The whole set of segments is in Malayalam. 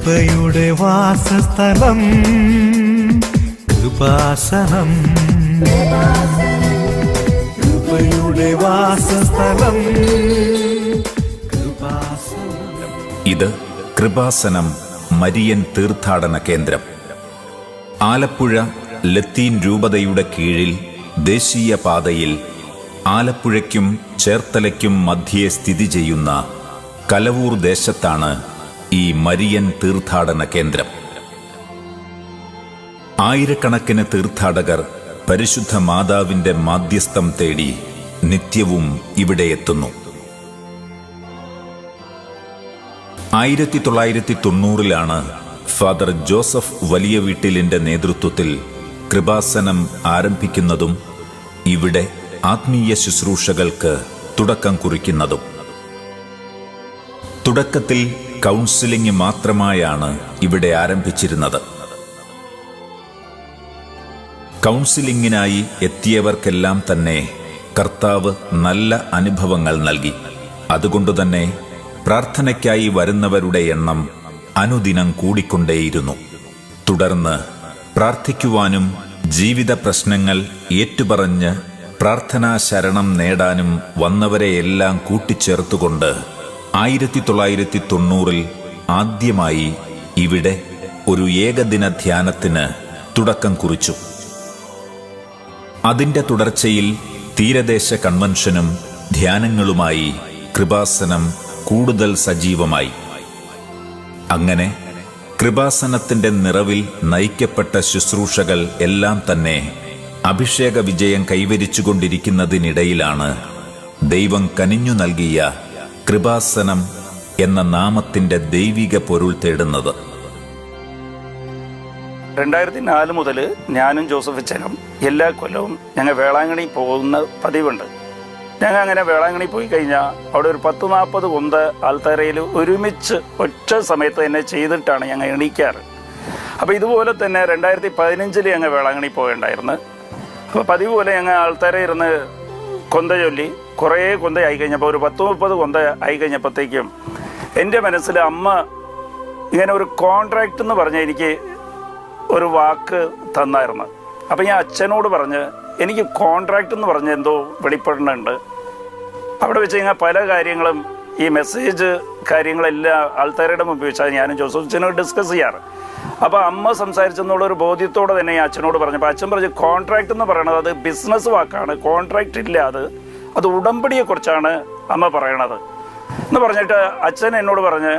കൃപയുടെ വാസസ്ഥലം കൃപാസനം. കൃപയുടെ വാസസ്ഥലം കൃപാസനം. ഇത് കൃപാസനം മരിയൻ തീർത്ഥാടന കേന്ദ്രം. ആലപ്പുഴ ലത്തീൻ രൂപതയുടെ കീഴിൽ ദേശീയ പാതയിൽ ആലപ്പുഴയ്ക്കും ചേർത്തലയ്ക്കും മധ്യേ സ്ഥിതി ചെയ്യുന്ന കലവൂർ ദേശത്താണ് ഈ മരിയൻ തീർത്ഥാടന കേന്ദ്രം. ആയിരക്കണക്കിന് തീർത്ഥാടകർ പരിശുദ്ധ മാതാവിന്റെ മാധ്യസ്ഥം തേടി നിത്യവും ഇവിടെ എത്തുന്നു. 1990 ഫാദർ ജോസഫ് വലിയ വീട്ടിലിന്റെ നേതൃത്വത്തിൽ കൃപാസനം ആരംഭിക്കുന്നതും ഇവിടെ ആത്മീയ ശുശ്രൂഷകൾക്ക് തുടക്കം കുറിക്കുന്നതും. തുടക്കത്തിൽ കൗൺസിലിംഗ് മാത്രമായാണ് ഇവിടെ ആരംഭിച്ചിരുന്നത്. കൗൺസിലിംഗിനായി എത്തിയവർക്കെല്ലാം തന്നെ കർത്താവ് നല്ല അനുഭവങ്ങൾ നൽകി. അതുകൊണ്ടുതന്നെ പ്രാർത്ഥനയ്ക്കായി വരുന്നവരുടെ എണ്ണം അനുദിനം കൂടിക്കൊണ്ടേയിരുന്നു. തുടർന്ന് പ്രാർത്ഥിക്കുവാനും ജീവിത പ്രശ്നങ്ങൾ ഏറ്റുപറഞ്ഞ് പ്രാർത്ഥനാ ശരണം നേടാനും വന്നവരെയെല്ലാം കൂട്ടിച്ചേർത്തുകൊണ്ട് 1990 ആദ്യമായി ഇവിടെ ഒരു ഏകദിന ധ്യാനത്തിന് തുടക്കം കുറിച്ചു. അതിന്റെ തുടർച്ചയിൽ തീരദേശ കൺവെൻഷനും ധ്യാനങ്ങളുമായി കൃപാസനം കൂടുതൽ സജീവമായി. അങ്ങനെ കൃപാസനത്തിന്റെ നിറവിൽ നയിക്കപ്പെട്ട ശുശ്രൂഷകൾ എല്ലാം തന്നെ അഭിഷേക വിജയം കൈവരിച്ചുകൊണ്ടിരിക്കുന്നതിനിടയിലാണ് ദൈവം കനിഞ്ഞു നൽകിയ കൃപാസനം എന്ന നാമത്തിന്റെ ദൈവിക പൊരുൾ തേടുന്നത്. 2004 മുതൽ ഞാനും ജോസഫ് അച്ഛനും എല്ലാ കൊല്ലവും ഞങ്ങൾ വേളാങ്കണ്ണി പോകുന്ന പതിവുണ്ട്. ഞങ്ങൾ അങ്ങനെ വേളാങ്കണ്ണി പോയി കഴിഞ്ഞാൽ അവിടെ ഒരു 10-40 കൊന്ത ആൾത്തറയിൽ ഒരുമിച്ച് ഒറ്റ സമയത്ത് തന്നെ ചെയ്തിട്ടാണ് ഞങ്ങൾ എണീക്കാറ്. അപ്പോൾ ഇതുപോലെ തന്നെ 2015 ഞങ്ങൾ വേളാങ്കണ്ണി പോകേണ്ടായിരുന്നു. അപ്പോൾ പതിവ് പോലെ ഞങ്ങൾ ആൾത്തറ ഇരുന്ന് കൊന്ത ചൊല്ലി കുറേ കൊന്ത ആയി കഴിഞ്ഞപ്പോൾ ഒരു 10-30 കൊന്ത ആയി കഴിഞ്ഞപ്പോഴത്തേക്കും എൻ്റെ മനസ്സിൽ അമ്മ ഇങ്ങനെ ഒരു കോൺട്രാക്റ്റ് എന്ന് പറഞ്ഞ് എനിക്ക് ഒരു വാക്ക് തന്നായിരുന്നു. അപ്പം ഞാൻ അച്ഛനോട് പറഞ്ഞ് എനിക്ക് കോൺട്രാക്റ്റ് എന്ന് പറഞ്ഞ് എന്തോ വെളിപ്പെടുന്നുണ്ട്. അവിടെ വെച്ച് കഴിഞ്ഞാൽ പല കാര്യങ്ങളും ഈ മെസ്സേജ് കാര്യങ്ങളെല്ലാം ആൾക്കാരുടെ മുമ്പ് വെച്ചാൽ ഞാനും ജോസഫ് അച്ഛനോട് ഡിസ്കസ് ചെയ്യാറ്. അപ്പോൾ അമ്മ സംസാരിച്ചെന്നുള്ളൊരു ബോധ്യത്തോടെ തന്നെ ഞാൻ അച്ഛനോട് പറഞ്ഞപ്പോൾ അച്ഛൻ പറഞ്ഞു കോൺട്രാക്റ്റ് എന്ന് പറയുന്നത് അത് ബിസിനസ് വാക്കാണ്, കോൺട്രാക്റ്റ് ഇല്ല, അത് ഉടമ്പടിയെക്കുറിച്ചാണ് അമ്മ പറയണത് എന്ന് പറഞ്ഞിട്ട് അച്ഛൻ എന്നോട് പറഞ്ഞ്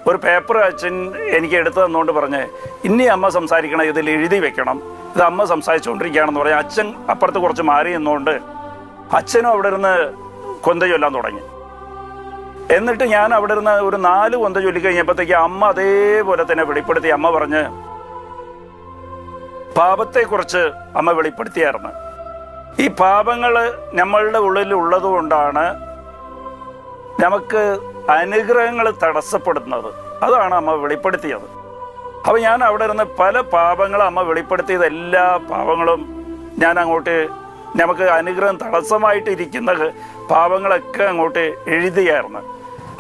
ഒരു പേപ്പർ അച്ഛൻ എനിക്ക് എടുത്തു തന്നുകൊണ്ട് പറഞ്ഞ് ഇനി അമ്മ സംസാരിക്കണം, ഇതിൽ എഴുതി വെക്കണം, ഇത് അമ്മ സംസാരിച്ചുകൊണ്ടിരിക്കുകയാണെന്ന് പറഞ്ഞ് അച്ഛൻ അപ്പുറത്ത് കുറച്ച് മാറി നിന്നുകൊണ്ട് അച്ഛനും അവിടെ ഇരുന്ന് കൊന്ത ചൊല്ലാൻ തുടങ്ങി. എന്നിട്ട് ഞാൻ അവിടെ ഇരുന്ന് ഒരു 4 കൊന്ത ചൊല്ലിക്കഴിഞ്ഞപ്പോഴത്തേക്ക് അമ്മ അതേപോലെ തന്നെ വെളിപ്പെടുത്തി. അമ്മ പറഞ്ഞ് പാപത്തെക്കുറിച്ച് അമ്മ വെളിപ്പെടുത്തിയായിരുന്നു. ഈ പാപങ്ങൾ നമ്മളുടെ ഉള്ളിൽ ഉള്ളതുകൊണ്ടാണ് നമുക്ക് അനുഗ്രഹങ്ങൾ തടസ്സപ്പെടുന്നത്. അതാണ് അമ്മ വെളിപ്പെടുത്തിയത്. അപ്പോൾ ഞാൻ അവിടെ ഇരുന്ന് പല പാപങ്ങളും അമ്മ വെളിപ്പെടുത്തിയത് എല്ലാ പാപങ്ങളും ഞാൻ അങ്ങോട്ട് നമുക്ക് അനുഗ്രഹം തടസ്സമായിട്ടിരിക്കുന്ന പാപങ്ങളൊക്കെ അങ്ങോട്ട് എഴുതിയായിരുന്നു.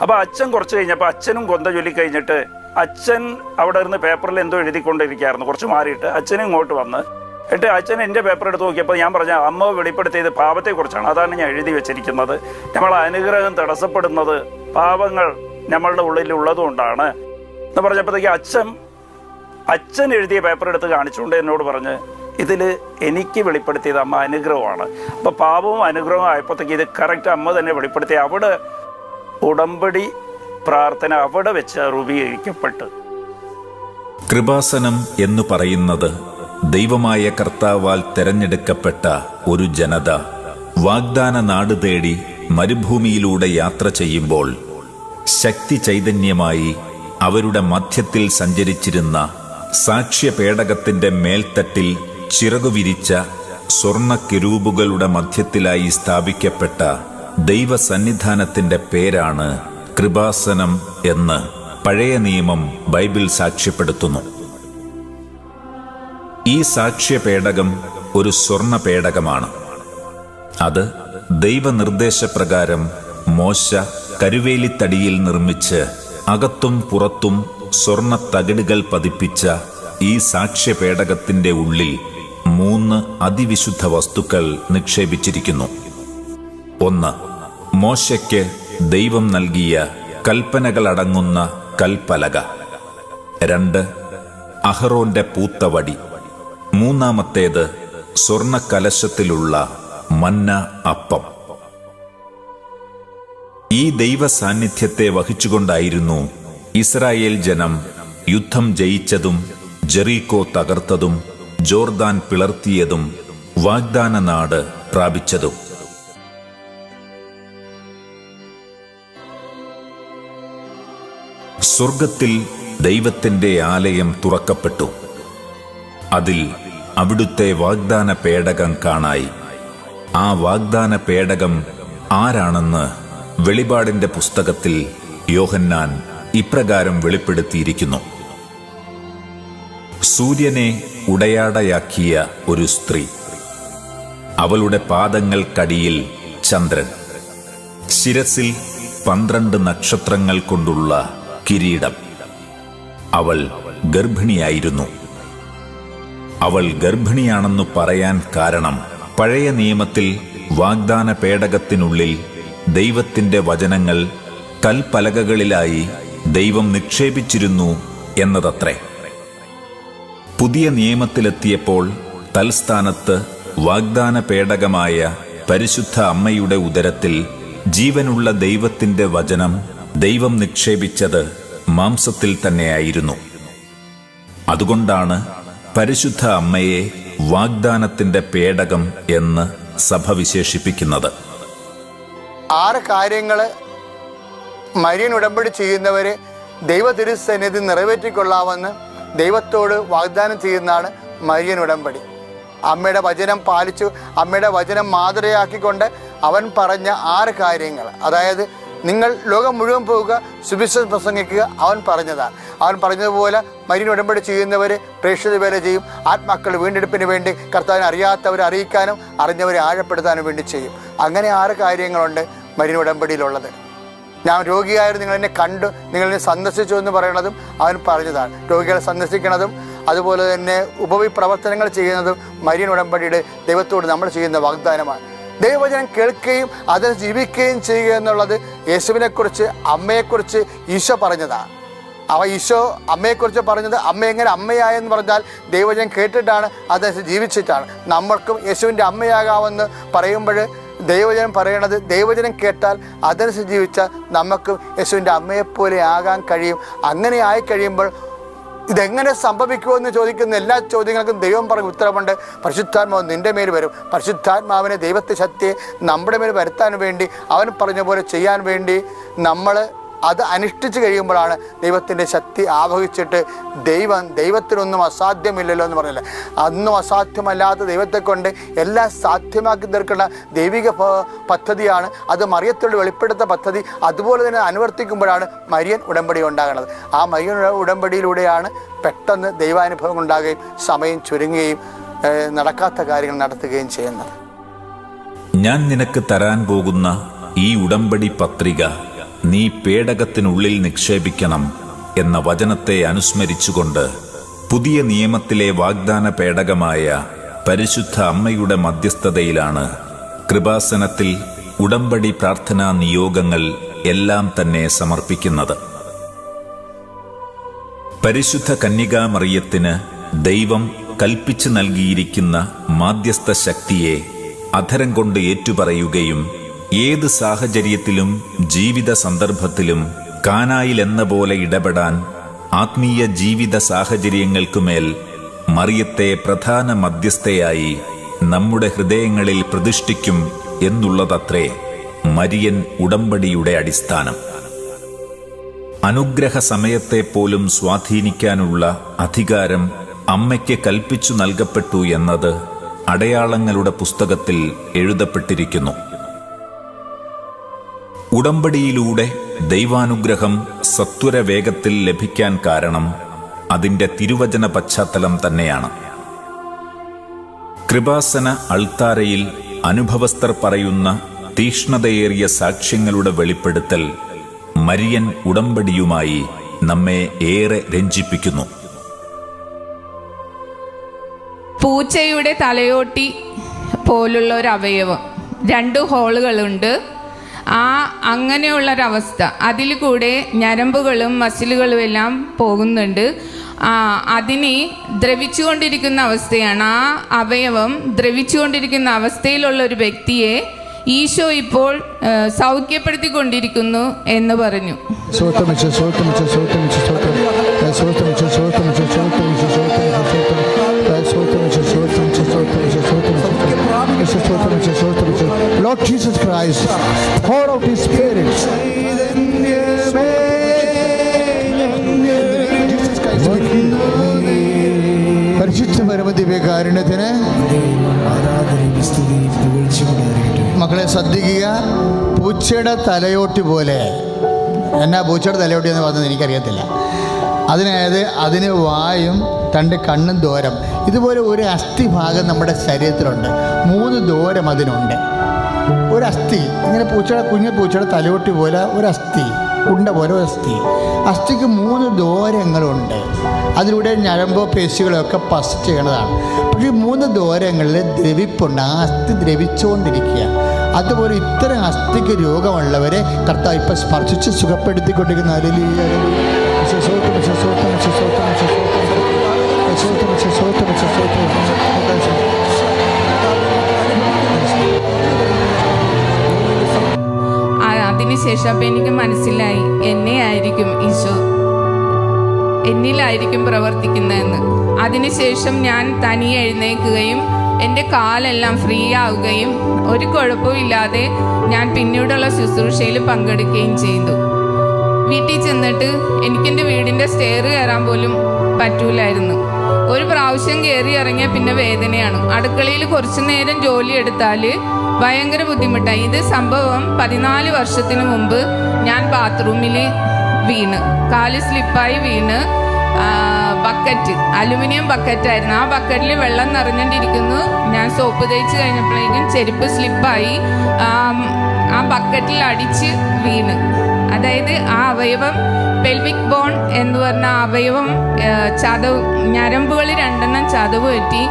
അപ്പോൾ അച്ഛൻ കുറച്ച് കഴിഞ്ഞപ്പോൾ അച്ഛനും കൊന്ത ചൊല്ലിക്കഴിഞ്ഞിട്ട് അച്ഛൻ അവിടെ ഇരുന്ന് പേപ്പറിൽ എന്തോ എഴുതിക്കൊണ്ടിരിക്കുകയായിരുന്നു. കുറച്ച് മാറിയിട്ട് അച്ഛനും ഇങ്ങോട്ട് വന്ന് എന്നിട്ട് അച്ഛൻ എൻ്റെ പേപ്പർ എടുത്ത് നോക്കിയപ്പോൾ ഞാൻ പറഞ്ഞ അമ്മ വെളിപ്പെടുത്തിയത് പാപത്തെക്കുറിച്ചാണ്, അതാണ് ഞാൻ എഴുതി വെച്ചിരിക്കുന്നത്. നമ്മളെ അനുഗ്രഹം തടസ്സപ്പെടുന്നത് പാപങ്ങൾ നമ്മളുടെ ഉള്ളിൽ ഉള്ളതുകൊണ്ടാണ് എന്ന് പറഞ്ഞപ്പോഴത്തേക്ക് അച്ഛൻ എഴുതിയ പേപ്പർ എടുത്ത് കാണിച്ചുകൊണ്ട് എന്നോട് പറഞ്ഞ് ഇതിൽ എനിക്ക് വെളിപ്പെടുത്തിയത് അമ്മ അനുഗ്രഹമാണ്. അപ്പോൾ പാപവും അനുഗ്രഹവും ആയപ്പോഴത്തേക്ക് ഇത് കറക്റ്റ് അമ്മ തന്നെ വെളിപ്പെടുത്തി. അവിടെ ഉടമ്പടി പ്രാർത്ഥന അവിടെ വെച്ച് രൂപീകരിക്കപ്പെട്ടു. കൃപാസനം എന്ന് പറയുന്നത് ദൈവമായ കർത്താവാൽ തെരഞ്ഞെടുക്കപ്പെട്ട ഒരു ജനത വാഗ്ദാന നാട് തേടി മരുഭൂമിയിലൂടെ യാത്ര ചെയ്യുമ്പോൾ ശക്തി ചൈതന്യമായി അവരുടെ മധ്യത്തിൽ സഞ്ചരിച്ചിരുന്ന സാക്ഷ്യപേടകത്തിന്റെ മേൽത്തട്ടിൽ ചിറകുവിരിച്ച സ്വർണ്ണ കിരൂബുകളുടെ മധ്യത്തിലായി സ്ഥാപിക്കപ്പെട്ട ദൈവസന്നിധാനത്തിന്റെ പേരാണ് കൃപാസനം എന്ന് പഴയ നിയമം ബൈബിൾ സാക്ഷ്യപ്പെടുത്തുന്നു. ഈ സാക്ഷ്യപേടകം ഒരു സ്വർണ്ണ പേടകമാണ്. അത് ദൈവനിർദ്ദേശപ്രകാരം മോശ കരുവേലിത്തടിയിൽ നിർമ്മിച്ച് അകത്തും പുറത്തും സ്വർണ്ണ തകിടുകൾ പതിപ്പിച്ച ഈ സാക്ഷ്യപേടകത്തിന്റെ ഉള്ളിൽ 3 അതിവിശുദ്ധ വസ്തുക്കൾ നിക്ഷേപിച്ചിരിക്കുന്നു. 1. മോശയ്ക്ക് ദൈവം നൽകിയ കൽപ്പനകളടങ്ങുന്ന കൽപ്പലക. 2. അഹറോന്റെ പൂത്തവടി. 3. സ്വർണ്ണ കലശത്തിലുള്ള മന്ന അപ്പം. ഈ ദൈവ സാന്നിധ്യത്തെ വഹിച്ചുകൊണ്ടായിരുന്നു ഇസ്രായേൽ ജനം യുദ്ധം ജയിച്ചതും ജെറീക്കോ തകർത്തതും ജോർദാൻ പിളർത്തിയതും വാഗ്ദാന നാട് പ്രാപിച്ചതും. സ്വർഗത്തിൽ ദൈവത്തിന്റെ ആലയം തുറക്കപ്പെട്ടു. അതിൽ അവിടുത്തെ വാഗ്ദാന പേടകം കാണായി. ആ വാഗ്ദാന പേടകം ആരാണെന്ന് വെളിപാടിന്റെ പുസ്തകത്തിൽ യോഹന്നാൻ ഇപ്രകാരം വെളിപ്പെടുത്തിയിരിക്കുന്നു. സൂര്യനെ ഉടയാടയാക്കിയ ഒരു സ്ത്രീ, അവളുടെ പാദങ്ങൾക്കടിയിൽ ചന്ദ്രൻ, ശിരസിൽ 12 നക്ഷത്രങ്ങൾ കൊണ്ടുള്ള കിരീടം. അവൾ ഗർഭിണിയായിരുന്നു. അവൾ ഗർഭിണിയാണെന്നു പറയാൻ കാരണം പഴയ നിയമത്തിൽ വാഗ്ദാന പേടകത്തിനുള്ളിൽ ദൈവത്തിന്റെ വചനങ്ങൾ കൽപ്പലകകളിലായി ദൈവം നിക്ഷേപിച്ചിരുന്നു എന്നതത്രേ. പുതിയ നിയമത്തിലെത്തിയപ്പോൾ തൽസ്ഥാനത്ത് വാഗ്ദാന പേടകമായ പരിശുദ്ധ അമ്മയുടെ ഉദരത്തിൽ ജീവനുള്ള ദൈവത്തിന്റെ വചനം ദൈവം നിക്ഷേപിച്ചത് മാംസത്തിൽ തന്നെയായിരുന്നു. അതുകൊണ്ടാണ് പരിശുദ്ധ അമ്മയെ വാഗ്ദാനത്തിന്റെ പേടകം എന്ന് സഭ വിശേഷിപ്പിക്കുന്നത്. 6 കാര്യങ്ങള് മരിയൻ ഉടമ്പടി ചെയ്യുന്നവര് ദൈവ തിരുസന്നിധി നിറവേറ്റിക്കൊള്ളാമെന്ന് ദൈവത്തോട് വാഗ്ദാനം ചെയ്യുന്നതാണ് മരിയൻ ഉടമ്പടി. അമ്മയുടെ വചനം പാലിച്ചു, അമ്മയുടെ വചനം മാതൃകയാക്കിക്കൊണ്ട് അവൻ പറഞ്ഞ 6 കാര്യങ്ങൾ, അതായത് നിങ്ങൾ ലോകം മുഴുവൻ പോവുക, സുവിശേഷം പ്രസംഗിക്കുക, അവൻ പറഞ്ഞതാണ്. അവൻ പറഞ്ഞതുപോലെ മരിയൻ ഉടമ്പടി ചെയ്യുന്നവർ പ്രേക്ഷിത വേല ചെയ്യും. ആത്മാക്കൾ വീണ്ടെടുപ്പിന് വേണ്ടി കർത്താവിനെ അറിയാത്തവരെ അറിയിക്കാനും അറിഞ്ഞവരെ ആഴപ്പെടുത്താനും വേണ്ടി ചെയ്യും. അങ്ങനെ 6 കാര്യങ്ങളുണ്ട് മരിയൻ ഉടമ്പടിയിലുള്ളത്. ഞാൻ രോഗിയായിരുന്നു, നിങ്ങൾ എന്നെ കണ്ടു, നിങ്ങൾ എന്നെ സന്ദർശിച്ചു എന്ന് പറയുന്നതും അവൻ പറഞ്ഞതാണ്. രോഗികളെ സന്ദർശിക്കുന്നതും അതുപോലെ തന്നെ ഉപവിപ്രവർത്തനങ്ങൾ ചെയ്യുന്നതും മരിയൻ ഉടമ്പടിയുടെ ദൈവത്തോട് നമ്മൾ ചെയ്യുന്ന വാഗ്ദാനമാണ്. ദൈവവചനം കേൾക്കുകയും അതിനെ ജീവിക്കുകയും ചെയ്യുക എന്നുള്ളത് യേശുവിനെക്കുറിച്ച്, അമ്മയെക്കുറിച്ച് ഈശോ പറഞ്ഞതാണ്. ഈശോ അമ്മയെക്കുറിച്ച് പറഞ്ഞത് അമ്മ എങ്ങനെ അമ്മയായെന്ന് പറഞ്ഞാൽ ദൈവവചനം കേട്ടിട്ടാണ്, അതനുസരിച്ച് ജീവിച്ചിട്ടാണ്. നമ്മൾക്കും യേശുവിൻ്റെ അമ്മയാകാമെന്ന് പറയുമ്പോൾ ദൈവവചനം പറയണത് ദൈവവചനം കേട്ടാൽ അതനുസരിച്ച് ജീവിച്ചാൽ നമുക്കും യേശുവിൻ്റെ അമ്മയെപ്പോലെ ആകാൻ കഴിയും. അങ്ങനെ ആയി കഴിയുമ്പോൾ ഇതെങ്ങനെ സംഭവിക്കുമെന്ന് ചോദിക്കുന്ന എല്ലാ ചോദ്യങ്ങൾക്കും ദൈവം പറഞ്ഞ ഉത്തരവുണ്ട്. പരിശുദ്ധാത്മാവ് നിൻ്റെ മേൽ വരും. പരിശുദ്ധാത്മാവിനെ ദൈവത്തെ ശക്തിയെ നമ്മുടെ മേൽ വരുത്താൻ വേണ്ടി, അവൻ പറഞ്ഞ പോലെ ചെയ്യാൻ വേണ്ടി നമ്മൾ അത് അനുഷ്ഠിച്ച് കഴിയുമ്പോഴാണ് ദൈവത്തിൻ്റെ ശക്തി ആവഹിച്ചിട്ട് ദൈവത്തിനൊന്നും അസാധ്യമില്ലല്ലോ എന്ന് പറഞ്ഞില്ല. അന്നും അസാധ്യമല്ലാത്ത ദൈവത്തെ കൊണ്ട് എല്ലാം സാധ്യമാക്കി തീർക്കേണ്ട ദൈവിക പദ്ധതിയാണ് അത്. മറിയത്തോട് വെളിപ്പെടുത്ത പദ്ധതി അതുപോലെ തന്നെ അനുവർത്തിക്കുമ്പോഴാണ് മരിയൻ ഉടമ്പടി ഉണ്ടാകുന്നത്. ആ മരിയൻ ഉടമ്പടിയിലൂടെയാണ് പെട്ടെന്ന് ദൈവാനുഭവം ഉണ്ടാകുകയും സമയം ചുരുങ്ങുകയും നടക്കാത്ത കാര്യങ്ങൾ നടത്തുകയും ചെയ്യുന്നത്. ഞാൻ നിനക്ക് തരാൻ പോകുന്ന ഈ ഉടമ്പടി പത്രിക നീ പേടകത്തിനുള്ളിൽ നിക്ഷേപിക്കണം എന്ന വചനത്തെ അനുസ്മരിച്ചുകൊണ്ട് പുതിയ നിയമത്തിലെ വാഗ്ദാന പേടകമായ പരിശുദ്ധ അമ്മയുടെ മധ്യസ്ഥതയിലാണ് കൃപാസനത്തിൽ ഉടമ്പടി പ്രാർത്ഥനാ നിയോഗങ്ങൾ എല്ലാം തന്നെ സമർപ്പിക്കുന്നത്. പരിശുദ്ധ കന്യകാമറിയത്തിന് ദൈവം കൽപ്പിച്ചു നൽകിയിരിക്കുന്ന മാധ്യസ്ഥ ശക്തിയെ അധരം കൊണ്ട് ഏറ്റുപറയുകയും ഏത് സാഹചര്യത്തിലും ജീവിത സന്ദർഭത്തിലും കാനായിൽ എന്ന പോലെ ഇടപെടാൻ ആത്മീയ ജീവിത സാഹചര്യങ്ങൾക്കുമേൽ മറിയത്തെ പ്രധാന മധ്യസ്ഥയായി നമ്മുടെ ഹൃദയങ്ങളിൽ പ്രതിഷ്ഠിക്കും എന്നുള്ളതത്രേ മരിയൻ ഉടമ്പടിയുടെ അടിസ്ഥാനം. അനുഗ്രഹ സമയത്തെപ്പോലും സ്വാധീനിക്കാനുള്ള അധികാരം അമ്മയ്ക്ക് കൽപ്പിച്ചു നൽകപ്പെട്ടു എന്നത് അടയാളങ്ങളുടെ പുസ്തകത്തിൽ എഴുതപ്പെട്ടിരിക്കുന്നു. ഉടമ്പടിയിലൂടെ ദൈവാനുഗ്രഹം സത്വര വേഗത്തിൽ ലഭിക്കാൻ കാരണം അതിന്റെ തിരുവചന പശ്ചാത്തലം തന്നെയാണ്. കൃപാസന അൾത്താരയിൽ അനുഭവസ്ഥർ പറയുന്ന തീക്ഷ്ണതയേറിയ സാക്ഷ്യങ്ങളുടെ വെളിപ്പെടുത്തൽ മരിയൻ ഉടമ്പടിയുമായി നമ്മെ ഏറെ രഞ്ജിപ്പിക്കുന്നു. പൂച്ചയുടെ തലയോട്ടി പോലുള്ള ഒരു അവയവം, 2 ഹോളുകളുണ്ട്. അങ്ങനെയുള്ളൊരവസ്ഥ, അതിൽ കൂടെ ഞരമ്പുകളും മസിലുകളും എല്ലാം പോകുന്നുണ്ട്. അതിനെ ദ്രവിച്ചുകൊണ്ടിരിക്കുന്ന അവസ്ഥയാണ്. ആ അവയവം ദ്രവിച്ചുകൊണ്ടിരിക്കുന്ന അവസ്ഥയിലുള്ള ഒരു വ്യക്തിയെ ഈശോ ഇപ്പോൾ സൗഖ്യപ്പെടുത്തിക്കൊണ്ടിരിക്കുന്നു എന്ന് പറഞ്ഞു. Lord Jesus Christ, pour out His Spirit. പരിശുദ്ധ പരമദിവ്യകാരുണ്യത്തിന് മക്കളെ ശ്രദ്ധിക്കുക. പൂച്ചയുടെ തലയോട്ടി പോലെ, എന്നാ പൂച്ചയുടെ തലയോട്ടി എന്ന് പറഞ്ഞത് എനിക്കറിയത്തില്ല. അതിന് വായും 2 കണ്ണും ദൂരം, ഇതുപോലെ ഒരു അസ്ഥിഭാഗം നമ്മുടെ ശരീരത്തിലുണ്ട്. 3 ദൂരം അതിനുണ്ട്. ഒരു അസ്ഥി ഇങ്ങനെ കുഞ്ഞു പൂച്ചയുടെ തലയോട്ടി പോലെ ഒരു അസ്ഥി, ഉണ്ട പോലെ ഒരു അസ്ഥിക്ക് 3 ദൂരങ്ങളുണ്ട്. അതിലൂടെ ഞരമ്പോ പേശികളോ ഒക്കെ പസ് ചെയ്യണതാണ്. പക്ഷേ 3 ദൂരങ്ങളിൽ ദ്രവിപ്പുണ്ട്. ആ അസ്ഥി ദ്രവിച്ചുകൊണ്ടിരിക്കുക. അതുപോലെ ഇത്തരം അസ്ഥിക്ക് രോഗമുള്ളവരെ കർത്താവ് ഇപ്പം സ്പർശിച്ച് സുഖപ്പെടുത്തിക്കൊണ്ടിരിക്കുന്ന അതിനുശേഷം അപ്പം എനിക്ക് മനസ്സിലായി, എന്നിലായിരിക്കും പ്രവർത്തിക്കുന്നതെന്ന്. അതിനുശേഷം ഞാൻ തനിയെ എഴുന്നേൽക്കുകയും എൻ്റെ കാലെല്ലാം ഫ്രീ ആവുകയും ഒരു കുഴപ്പമില്ലാതെ ഞാൻ പിന്നീടുള്ള ശുശ്രൂഷയിൽ പങ്കെടുക്കുകയും ചെയ്തു. വീട്ടിൽ ചെന്നിട്ട് എനിക്കെൻ്റെ വീടിൻ്റെ സ്റ്റെയർ കയറാൻ പോലും പറ്റൂലായിരുന്നു. ഒരു പ്രാവശ്യം കയറി ഇറങ്ങിയാൽ പിന്നെ വേദനയാണ്. അടുക്കളയിൽ കുറച്ചു നേരം ജോലി എടുത്താൽ ഭയങ്കര ബുദ്ധിമുട്ടായി. ഇത് സംഭവം 14 വർഷത്തിന് മുമ്പ് ഞാൻ ബാത്റൂമിൽ വീണ്, കാല് സ്ലിപ്പായി വീണ്, ബക്കറ്റ്, അലുമിനിയം ബക്കറ്റായിരുന്നു. ആ ബക്കറ്റിൽ വെള്ളം നിറഞ്ഞിട്ടിരിക്കുന്നു. ഞാൻ സോപ്പ് തേച്ച് കഴിഞ്ഞപ്പോഴേക്കും ചെരുപ്പ് സ്ലിപ്പായി ആ ബക്കറ്റിൽ അടിച്ച് വീണ്. അതായത് ആ അവയവം, പെൽവിക് ബോൺ എന്ന് പറഞ്ഞ അവയവം ചതവ്, ഞരമ്പുകൾ 2 ചതവ് പറ്റി.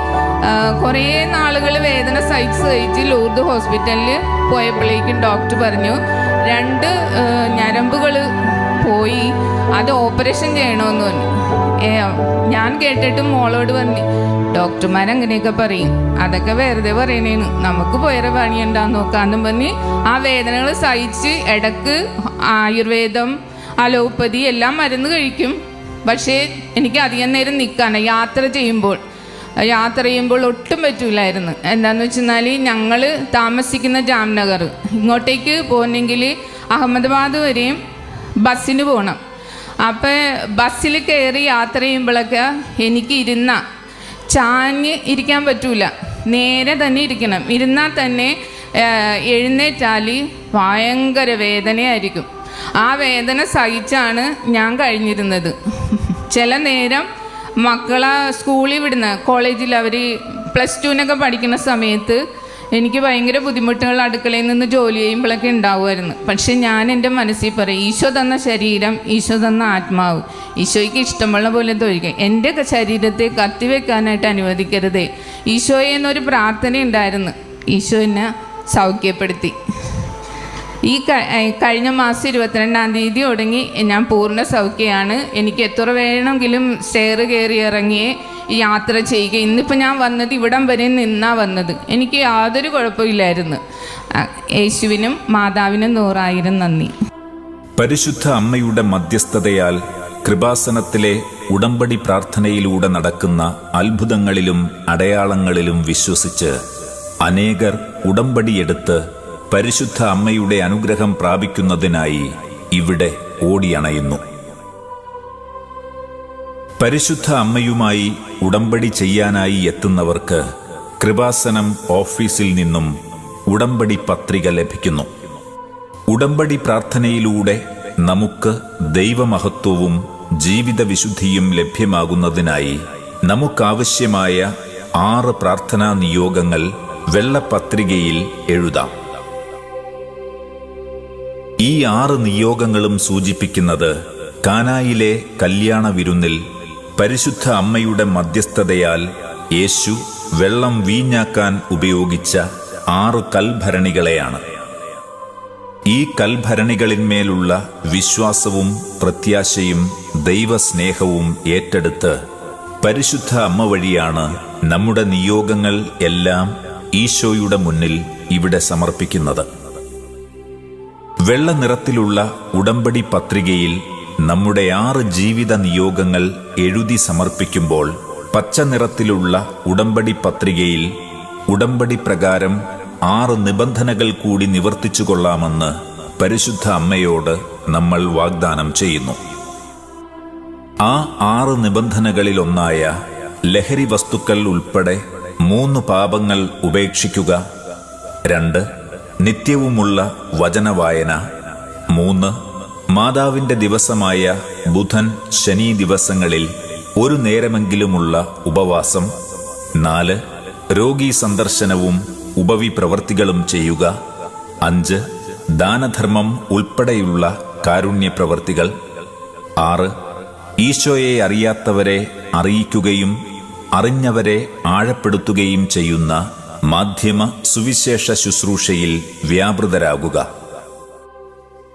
കുറേ നാളുകൾ വേദന സഹിച്ച് ലൂർദ് ഹോസ്പിറ്റലിൽ പോയപ്പോഴേക്കും ഡോക്ടർ പറഞ്ഞു 2 ഞരമ്പുകൾ പോയി, അത് ഓപ്പറേഷൻ ചെയ്യണമെന്ന് പറഞ്ഞു. ഞാൻ കേട്ടിട്ട് മോളോട് പറഞ്ഞു, ഡോക്ടർമാരങ്ങനെയൊക്കെ പറയും, അതൊക്കെ വെറുതെ പറയണേന്ന്, നമുക്ക് പോയറെ പണിയുണ്ടാന്ന് നോക്കാന്നും പറഞ്ഞ് ആ വേദനകൾ സഹിച്ച് ഇടക്ക് ആയുർവേദം, അലോപ്പതി എല്ലാം മരുന്ന് കഴിക്കും. പക്ഷേ എനിക്ക് അധികം നേരം നിൽക്കാൻ യാത്ര ചെയ്യുമ്പോൾ ഒട്ടും പറ്റൂലായിരുന്നു. എന്താണെന്ന് വെച്ചെന്നാൽ ഞങ്ങൾ താമസിക്കുന്ന ജാംനഗർ, ഇങ്ങോട്ടേക്ക് പോകുന്നെങ്കിൽ അഹമ്മദാബാദ് വരെയും ബസ്സിന് പോകണം. അപ്പോൾ ബസ്സിൽ കയറി യാത്ര ചെയ്യുമ്പോഴൊക്കെ എനിക്ക് ചാഞ്ഞ് ഇരിക്കാൻ പറ്റൂല, നേരെ തന്നെ ഇരിക്കണം. ഇരുന്നാൽ തന്നെ എഴുന്നേറ്റാൽ ഭയങ്കര വേദനയായിരിക്കും. ആ വേദന സഹിച്ചാണ് ഞാൻ കഴിഞ്ഞിരുന്നത്. ചില നേരം മക്കളെ സ്കൂളിൽ വിടുന്ന, കോളേജിൽ അവർ +2 പഠിക്കുന്ന സമയത്ത് എനിക്ക് ഭയങ്കര ബുദ്ധിമുട്ടുകൾ അടുക്കളയിൽ നിന്ന് ജോലി ചെയ്യുമ്പോഴൊക്കെ ഉണ്ടാവുമായിരുന്നു. പക്ഷെ ഞാൻ എൻ്റെ മനസ്സിൽ പറയും, ഈശോ തന്ന ശരീരം, ഈശോ തന്ന ആത്മാവ്, ഈശോയ്ക്ക് ഇഷ്ടമുള്ള പോലെ തൊഴിക്കുക, എൻ്റെ ശരീരത്തെ കത്തിവെക്കാനായിട്ട് അനുവദിക്കരുതേ. ഈശോയെ എന്നൊരു പ്രാർത്ഥന ഉണ്ടായിരുന്നു. ഈശോ എന്നെ സൗഖ്യപ്പെടുത്തി. ഈ കഴിഞ്ഞ മാസം 22-ാം തീയതി തുടങ്ങി ഞാൻ പൂർണ്ണ സൗഖ്യമാണ്. എനിക്ക് എത്ര വേണമെങ്കിലും സ്റ്റെയർ കയറി ഇറങ്ങിയേ യാത്ര ചെയ്യുക. ഇന്നിപ്പോൾ ഞാൻ വന്നത് ഇവിടം വരെ നിന്നാ വന്നത്. എനിക്ക് യാതൊരു കുഴപ്പമില്ലായിരുന്നു. യേശുവിനും മാതാവിനും 100,000 നന്ദി. പരിശുദ്ധ അമ്മയുടെ മധ്യസ്ഥതയാൽ കൃപാസനത്തിലെ ഉടമ്പടി പ്രാർത്ഥനയിലൂടെ നടക്കുന്ന അത്ഭുതങ്ങളിലും അടയാളങ്ങളിലും വിശ്വസിച്ച് അനേകർ ഉടമ്പടിയെടുത്ത് പരിശുദ്ധ അമ്മയുടെ അനുഗ്രഹം പ്രാപിക്കുന്നതിനായി ഇവിടെ ഓടിയണയുന്നു. പരിശുദ്ധ അമ്മയുമായി ഉടമ്പടി ചെയ്യാനായി എത്തുന്നവർക്ക് കൃപാസനം ഓഫീസിൽ നിന്നും ഉടമ്പടി പത്രിക ലഭിക്കുന്നു. ഉടമ്പടി പ്രാർത്ഥനയിലൂടെ നമുക്ക് ദൈവമഹത്വവും ജീവിത വിശുദ്ധിയും ലഭ്യമാകുന്നതിനായി നമുക്കാവശ്യമായ 6 പ്രാർത്ഥനാ നിയോഗങ്ങൾ വെള്ളപ്പത്രികയിൽ എഴുതാം. ഈ 6 നിയോഗങ്ങളും സൂചിപ്പിക്കുന്നത് കാനായിലെ കല്യാണ വിരുന്നിൽ പരിശുദ്ധ അമ്മയുടെ മധ്യസ്ഥതയാൽ യേശു വെള്ളം വീഞ്ഞാക്കാൻ ഉപയോഗിച്ച 6 കൽഭരണികളെയാണ്. ഈ കൽഭരണികളിന്മേലുള്ള വിശ്വാസവും പ്രത്യാശയും ദൈവസ്നേഹവും ഏറ്റെടുത്ത് പരിശുദ്ധ അമ്മ വഴിയാണ് നമ്മുടെ നിയോഗങ്ങൾ എല്ലാം ഈശോയുടെ മുന്നിൽ ഇവിടെ സമർപ്പിക്കുന്നത്. വെള്ള നിറത്തിലുള്ള ഉടമ്പടി പത്രികയിൽ നമ്മുടെ 6 ജീവിത നിയോഗങ്ങൾ എഴുതി സമർപ്പിക്കുമ്പോൾ പച്ച നിറത്തിലുള്ള ഉടമ്പടി പത്രികയിൽ ഉടമ്പടി പ്രകാരം 6 നിബന്ധനകൾ കൂടി നിവർത്തിച്ചു കൊള്ളാമെന്ന് പരിശുദ്ധ അമ്മയോട് നമ്മൾ വാഗ്ദാനം ചെയ്യുന്നു. ആ 6 നിബന്ധനകളിലൊന്നായ ലഹരി വസ്തുക്കൾ ഉൾപ്പെടെ 3 പാപങ്ങൾ ഉപേക്ഷിക്കുക, 2 നിത്യവുമുള്ള വചനവായന, 3 മാതാവിന്റെ ദിവസമായ ബുധൻ ശനി ദിവസങ്ങളിൽ 1 നേരമെങ്കിലുമുള്ള ഉപവാസം, 4 രോഗീ സന്ദർശനവും ഉപവി പ്രവർത്തികളും ചെയ്യുക, 5 ദാനധർമ്മം ഉൾപ്പെടെയുള്ള കാരുണ്യ പ്രവർത്തികൾ, 6 ഈശോയെ അറിയാത്തവരെ അറിയിക്കുകയും അറിഞ്ഞവരെ ആഴപ്പെടുത്തുകയും ചെയ്യുന്ന മാധ്യമ സുവിശേഷ ശുശ്രൂഷയിൽ വ്യാപൃതരാകുക.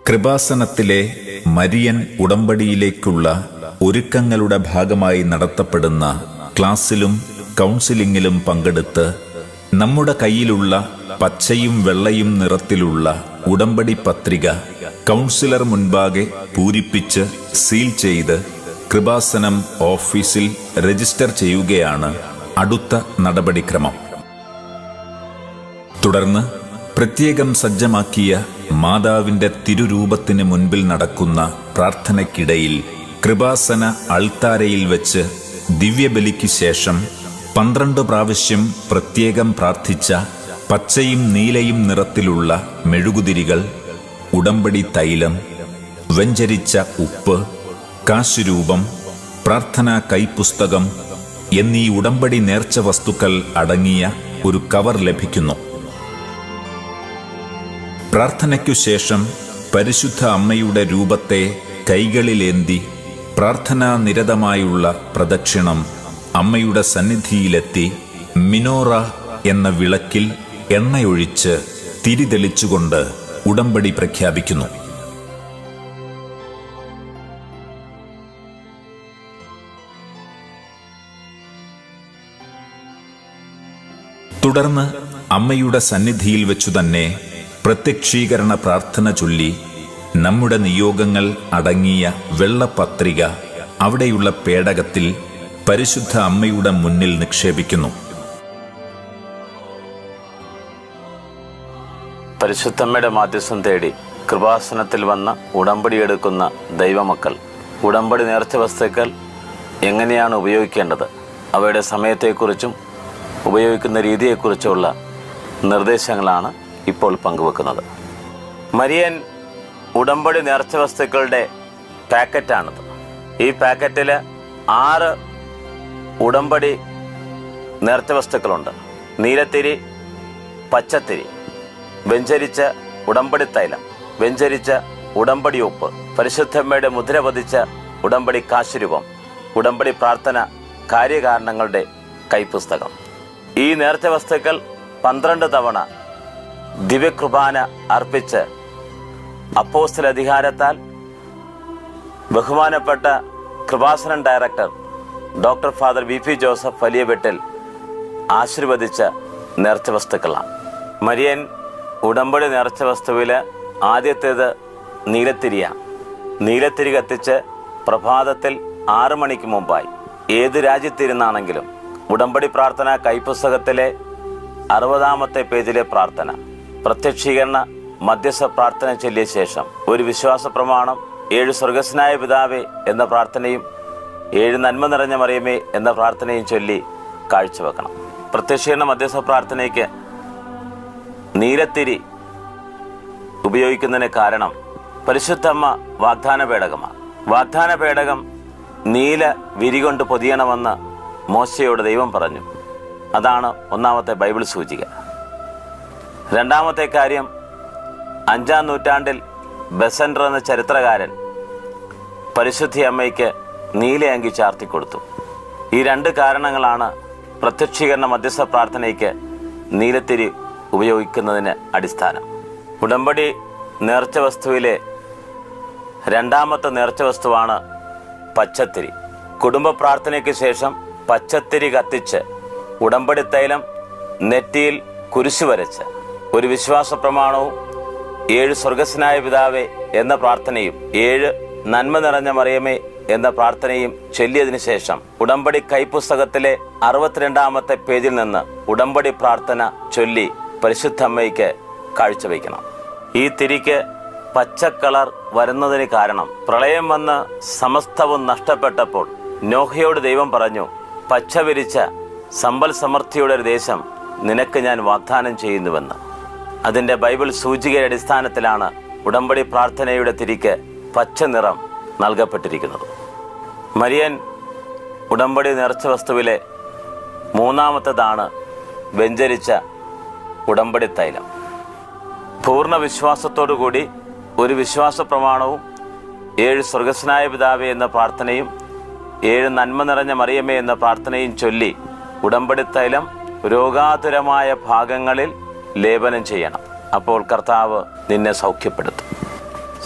കൃപാസനത്തിലെ മരിയൻ ഉടമ്പടിയിലേക്കുള്ള ഒരുക്കങ്ങളുടെ ഭാഗമായി നടത്തപ്പെടുന്ന ക്ലാസ്സിലും കൗൺസിലിംഗിലും പങ്കെടുത്ത് നമ്മുടെ കയ്യിലുള്ള പച്ചയും വെള്ളയും നിറത്തിലുള്ള ഉടമ്പടി പത്രിക കൗൺസിലർ മുൻപാകെ പൂരിപ്പിച്ച് സീൽ ചെയ്ത് കൃപാസനം ഓഫീസിൽ രജിസ്റ്റർ ചെയ്യുകയാണ് അടുത്ത നടപടിക്രമം. തുടർന്ന് പ്രത്യേകം സജ്ജമാക്കിയ മാതാവിന്റെ തിരുരൂപത്തിന് മുൻപിൽ നടക്കുന്ന പ്രാർത്ഥനയ്ക്കിടയിൽ കൃപാസന അൾത്താരയിൽ വെച്ച് ദിവ്യബലിക്ക് ശേഷം 12 പ്രാവശ്യം പ്രത്യേകം പ്രാർത്ഥിച്ച പച്ചയും നീലയും നിറത്തിലുള്ള മെഴുകുതിരികൾ, ഉടമ്പടി തൈലം, വെഞ്ചരിച്ച ഉപ്പ്, കാശുരൂപം, പ്രാർത്ഥനാ കൈപ്പുസ്തകം എന്നീ ഉടമ്പടി നേർച്ച വസ്തുക്കൾ അടങ്ങിയ ഒരു കവർ ലഭിക്കുന്നു. പ്രാർത്ഥനയ്ക്കു ശേഷം പരിശുദ്ധ അമ്മയുടെ രൂപത്തെ കൈകളിലേന്തി പ്രാർത്ഥനാ നിരതമായുള്ള പ്രദക്ഷിണം അമ്മയുടെ സന്നിധിയിലെത്തി മിനോറ എന്ന വിളക്കിൽ എണ്ണയൊഴിച്ച് തിരിതെളിച്ചുകൊണ്ട് ഉടമ്പടി പ്രഖ്യാപിക്കുന്നു. തുടർന്ന് അമ്മയുടെ സന്നിധിയിൽ വെച്ചു തന്നെ പ്രത്യക്ഷീകരണ പ്രാർത്ഥന ചൊല്ലി നമ്മുടെ നിയോഗങ്ങൾ അടങ്ങിയ വെള്ളപത്രിക അവിടെയുള്ള പേടകത്തിൽ പരിശുദ്ധ അമ്മയുടെ മുന്നിൽ നിക്ഷേപിക്കുന്നു. പരിശുദ്ധമ്മയുടെ മാധ്യസ്ഥം തേടി കൃപാസനത്തിൽ വന്ന ഉടമ്പടിയെടുക്കുന്ന ദൈവമക്കൾ ഉടമ്പടി നേർച്ച വസ്തുക്കൾ എങ്ങനെയാണ് ഉപയോഗിക്കേണ്ടത്, അവയുടെ സമയത്തെക്കുറിച്ചും ഉപയോഗിക്കുന്ന രീതിയെക്കുറിച്ചുള്ള നിർദ്ദേശങ്ങളാണ് ഇപ്പോൾ പങ്കുവെക്കുന്നത്. മരിയൻ ഉടമ്പടി നേർച്ച വസ്തുക്കളുടെ പാക്കറ്റാണിത്. ഈ പാക്കറ്റിൽ 6 ഉടമ്പടി നേർച്ച വസ്തുക്കളുണ്ട്. നീലത്തിരി, പച്ചത്തിരി, വെഞ്ചരിച്ച ഉടമ്പടി തൈലം, വെഞ്ചരിച്ച ഉടമ്പടി ഉപ്പ്, പരിശുദ്ധമ്മയുടെ മുദ്ര പതിച്ച ഉടമ്പടി കാശുരൂപം, ഉടമ്പടി പ്രാർത്ഥന കാര്യകാരണങ്ങളുടെ കൈപ്പുസ്തകം. ഈ നേർച്ച വസ്തുക്കൾ 12 തവണ ദിവ്യകൃപാന അർപ്പിച്ച് അപ്പോസ്തല അധികാരത്താൽ ബഹുമാനപ്പെട്ട Kripasanam director doctor father V P. Joseph Valiyaveettil ആശീർവദിച്ച നേർച്ച വസ്തുക്കളാണ്. മരിയൻ ഉടമ്പടി നേർച്ച വസ്തുവിൽ ആദ്യത്തേത് നീലത്തിരിയാണ്. നീലത്തിരി കത്തിച്ച് പ്രഭാതത്തിൽ 6 മണിക്ക് മുമ്പായി ഏത് രാജ്യത്തിരുന്നാണെങ്കിലും ഉടമ്പടി പ്രാർത്ഥന കൈപ്പുസ്തകത്തിലെ 60-ാമത്തെ പേജിലെ പ്രാർത്ഥന, പ്രത്യക്ഷീകരണ മധ്യസ്ഥ പ്രാർത്ഥന ചൊല്ലിയ ശേഷം ഒരു വിശ്വാസ പ്രമാണം, 7 സ്വർഗസ്നായ പിതാവേ എന്ന പ്രാർത്ഥനയും 7 നന്മ നിറഞ്ഞ മറിയമേ എന്ന പ്രാർത്ഥനയും ചൊല്ലി കാഴ്ചവെക്കണം. പ്രത്യക്ഷീകരണ മധ്യസ്ഥ പ്രാർത്ഥനയ്ക്ക് നീലത്തിരി ഉപയോഗിക്കുന്നതിന് കാരണം പരിശുദ്ധമ്മ വാഗ്ദാന പേടകമാണ്. വാഗ്ദാന പേടകം നീല വിരികൊണ്ട് പൊതിയണമെന്ന് മോശയോട് ദൈവം പറഞ്ഞു. അതാണ് 1-ാമത്തെ ബൈബിൾ സൂചിക. 2-ാമത്തെ കാര്യം, 5-ാം നൂറ്റാണ്ടിൽ ബെസൻഡർ എന്ന ചരിത്രകാരൻ പരിശുദ്ധി അമ്മയ്ക്ക് നീലയങ്കി ചാർത്തിക്കൊടുത്തു. ഈ രണ്ട് കാരണങ്ങളാണ് പ്രത്യക്ഷീകരണ മധ്യസ്ഥ പ്രാർത്ഥനയ്ക്ക് നീലത്തിരി ഉപയോഗിക്കുന്നതിന് അടിസ്ഥാനം. ഉടമ്പടി നേർച്ച വസ്തുവിലെ രണ്ടാമത്തെ നേർച്ച വസ്തുവാണ് പച്ചത്തിരി. കുടുംബ പ്രാർത്ഥനയ്ക്ക് ശേഷം പച്ചത്തിരി കത്തിച്ച് ഉടമ്പടി തൈലം നെറ്റിയിൽ കുരിശു വരച്ച് ഒരു വിശ്വാസ പ്രമാണവും 7 സ്വർഗസ്നായ പിതാവേ എന്ന പ്രാർത്ഥനയും 7 നന്മ നിറഞ്ഞ മറിയമേ എന്ന പ്രാർത്ഥനയും ചൊല്ലിയതിനു ശേഷം ഉടമ്പടി കൈപ്പുസ്തകത്തിലെ 62-ാമത്തെ പേജിൽ നിന്ന് ഉടമ്പടി പ്രാർത്ഥന ചൊല്ലി പരിശുദ്ധ അമ്മയ്ക്ക് കാഴ്ചവെക്കണം. ഈ തിരിക്ക് പച്ചക്കളർ വരുന്നതിന് കാരണം പ്രളയം വന്ന് സമസ്തവും നഷ്ടപ്പെട്ടപ്പോൾ നോഹയോട് ദൈവം പറഞ്ഞു, പച്ച വിരിച്ച സമ്പൽ സമൃദ്ധിയുടെ ഒരു ദേശം നിനക്ക് ഞാൻ വാഗ്ദാനം ചെയ്യുന്നുവെന്ന്. അതിൻ്റെ ബൈബിൾ സൂചികയുടെ അടിസ്ഥാനത്തിലാണ് ഉടമ്പടി പ്രാർത്ഥനയുടെ തിരിക്ക് പച്ച നിറം നൽകപ്പെട്ടിരിക്കുന്നത്. മരിയൻ ഉടമ്പടി നേർച്ച വസ്തുവിലെ മൂന്നാമത്തേതാണ് വ്യഞ്ചരിച്ച ഉടമ്പടി തൈലം. പൂർണ്ണ വിശ്വാസത്തോടുകൂടി ഒരു വിശ്വാസ പ്രമാണവും 7 സ്വർഗസ്നായ പിതാവേ എന്ന പ്രാർത്ഥനയും 7 നന്മ നിറഞ്ഞ മറിയമേ എന്ന പ്രാർത്ഥനയും ചൊല്ലി ഉടമ്പടി തൈലം രോഗാതുരമായ ഭാഗങ്ങളിൽ ലേപനം ചെയ്യണം. അപ്പോൾ കർത്താവ് നിന്നെ സൗഖ്യപ്പെടുത്തും.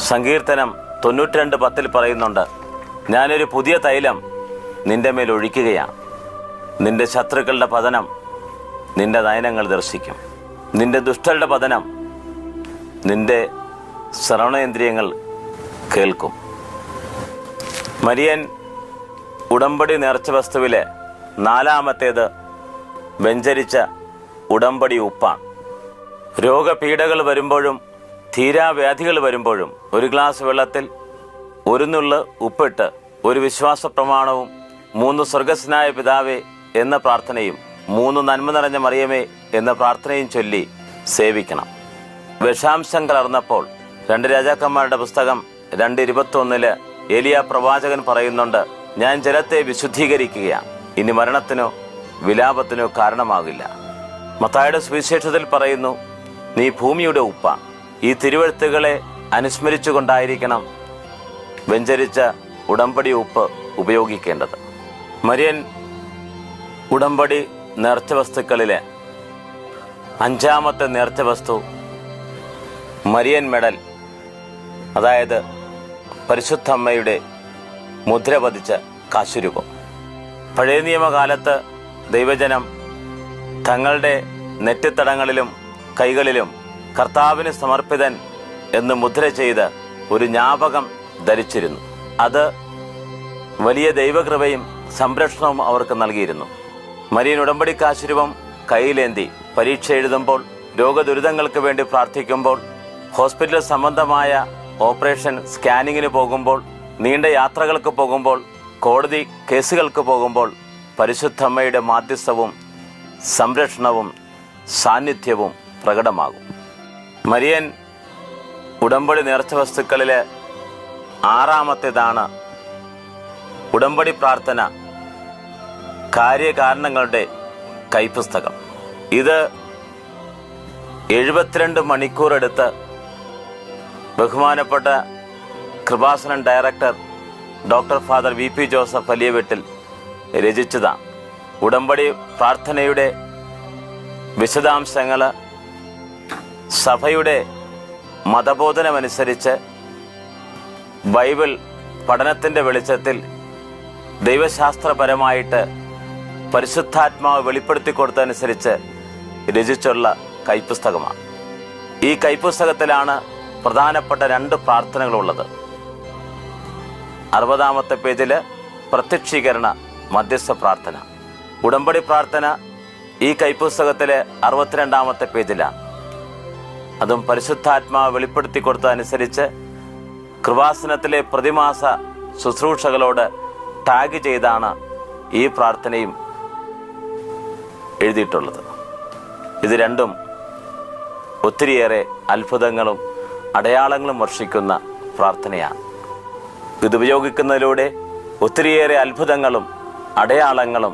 സങ്കീർത്തനം 92:10 പറയുന്നുണ്ട്, ഞാനൊരു പുതിയ തൈലം നിന്റെ മേൽ ഒഴിക്കുകയാണ്. നിന്റെ ശത്രുക്കളുടെ പതനം നിന്റെ നയനങ്ങൾ ദർശിക്കും. നിന്റെ ദുഷ്ടരുടെ പതനം നിന്റെ ശ്രവണേന്ദ്രിയങ്ങൾ കേൾക്കും. മരിയൻ ഉടമ്പടി നേർച്ച വസ്തുവിലെ 4-ാമത്തേത് വ്യഞ്ചരിച്ച ഉടമ്പടി ഉപ്പാണ്. രോഗപീഠകൾ വരുമ്പോഴും തീരാവ്യാധികൾ വരുമ്പോഴും ഒരു ഗ്ലാസ് വെള്ളത്തിൽ 1 നുള്ള് ഉപ്പിട്ട് ഒരു വിശ്വാസ പ്രമാണവും 3 സ്വർഗസ്നായ പിതാവേ എന്ന പ്രാർത്ഥനയും 3 നന്മ നിറഞ്ഞ മറിയമേ എന്ന പ്രാർത്ഥനയും ചൊല്ലി സേവിക്കണം. വിഷാംശം കലർന്നപ്പോൾ 2 രാജാക്കന്മാരുടെ പുസ്തകം 2:21 ഏലിയ പ്രവാചകൻ പറയുന്നുണ്ട്, ഞാൻ ജലത്തെ വിശുദ്ധീകരിക്കുകയാണ്, ഇനി മരണത്തിനോ വിലാപത്തിനോ കാരണമാകില്ല. മത്തായിയുടെ സുവിശേഷത്തിൽ പറയുന്നു, നീ ഭൂമിയുടെ ഉപ്പാണ്. ഈ തിരുവെഴുത്തുകളെ അനുസ്മരിച്ചുകൊണ്ടായിരിക്കണം വ്യഞ്ചരിച്ച ഉടമ്പടി ഉപ്പ് ഉപയോഗിക്കേണ്ടത്. മരിയൻ ഉടമ്പടി നേർച്ച വസ്തുക്കളിലെ 5-ാമത്തെ നേർച്ച വസ്തു മരിയൻ മെഡൽ, അതായത് പരിശുദ്ധ അമ്മയുടെ മുദ്ര പതിച്ച കാശുരൂപം. പഴയ നിയമകാലത്ത് ദൈവജനം തങ്ങളുടെ നെറ്റിത്തടങ്ങളിലും കൈകളിലും കർത്താവിന് സമർപ്പിതൻ എന്ന് മുദ്ര ചെയ്ത് ഒരു ജ്ഞാപകം ധരിച്ചിരുന്നു. അത് വലിയ ദൈവകൃപയും സംരക്ഷണവും അവർക്ക് നൽകിയിരുന്നു. മരിയൻ ഉടമ്പടി കാശുരൂപം കയ്യിലേന്തി പരീക്ഷ എഴുതുമ്പോൾ, രോഗദുരിതങ്ങൾക്ക് വേണ്ടി പ്രാർത്ഥിക്കുമ്പോൾ, ഹോസ്പിറ്റൽ സംബന്ധമായ ഓപ്പറേഷൻ സ്കാനിങ്ങിന് പോകുമ്പോൾ, നീണ്ട യാത്രകൾക്ക് പോകുമ്പോൾ, കോടതി കേസുകൾക്ക് പോകുമ്പോൾ പരിശുദ്ധ അമ്മയുടെ മാധ്യസ്ഥവും സംരക്ഷണവും സാന്നിധ്യവും പ്രകടമാകും. മരിയൻ ഉടമ്പടി നേർച്ച വസ്തുക്കളിലെ 6-ാമത്തേതാണ് ഉടമ്പടി പ്രാർത്ഥന കാര്യകാരണങ്ങളുടെ കൈപ്പുസ്തകം. ഇത് 72 മണിക്കൂർ എടുത്ത് ബഹുമാനപ്പെട്ട Kripasanam director doctor father V P Joseph Valiyaveettil രചിച്ചതാണ്. ഉടമ്പടി പ്രാർത്ഥനയുടെ വിശദാംശങ്ങൾ സഭയുടെ മതബോധനമനുസരിച്ച് ബൈബിൾ പഠനത്തിൻ്റെ വെളിച്ചത്തിൽ ദൈവശാസ്ത്രപരമായിട്ട് പരിശുദ്ധാത്മാവ് വെളിപ്പെടുത്തി കൊടുത്തതനുസരിച്ച് രചിച്ചുള്ള കൈപ്പുസ്തകമാണ്. ഈ കൈപ്പുസ്തകത്തിലാണ് പ്രധാനപ്പെട്ട 2 പ്രാർത്ഥനകളുള്ളത്. 60-ാമത്തെ പേജിൽ പ്രത്യക്ഷീകരണ മധ്യസ്ഥ പ്രാർത്ഥന. ഉടമ്പടി പ്രാർത്ഥന ഈ കൈപ്പുസ്തകത്തിലെ 62-ാമത്തെ പേജിലാണ്. അതും പരിശുദ്ധാത്മാവ് വെളിപ്പെടുത്തി കൊടുത്തതനുസരിച്ച് കൃപാസനത്തിലെ പ്രതിമാസ ശുശ്രൂഷകളോട് ടാഗ് ചെയ്താണ് ഈ പ്രാർത്ഥനയും എഴുതിയിട്ടുള്ളത്. ഇത് രണ്ടും ഒത്തിരിയേറെ അത്ഭുതങ്ങളും അടയാളങ്ങളും വർഷിക്കുന്ന പ്രാർത്ഥനയാണ്. ഇത് ഉപയോഗിക്കുന്നതിലൂടെ ഒത്തിരിയേറെ അത്ഭുതങ്ങളും അടയാളങ്ങളും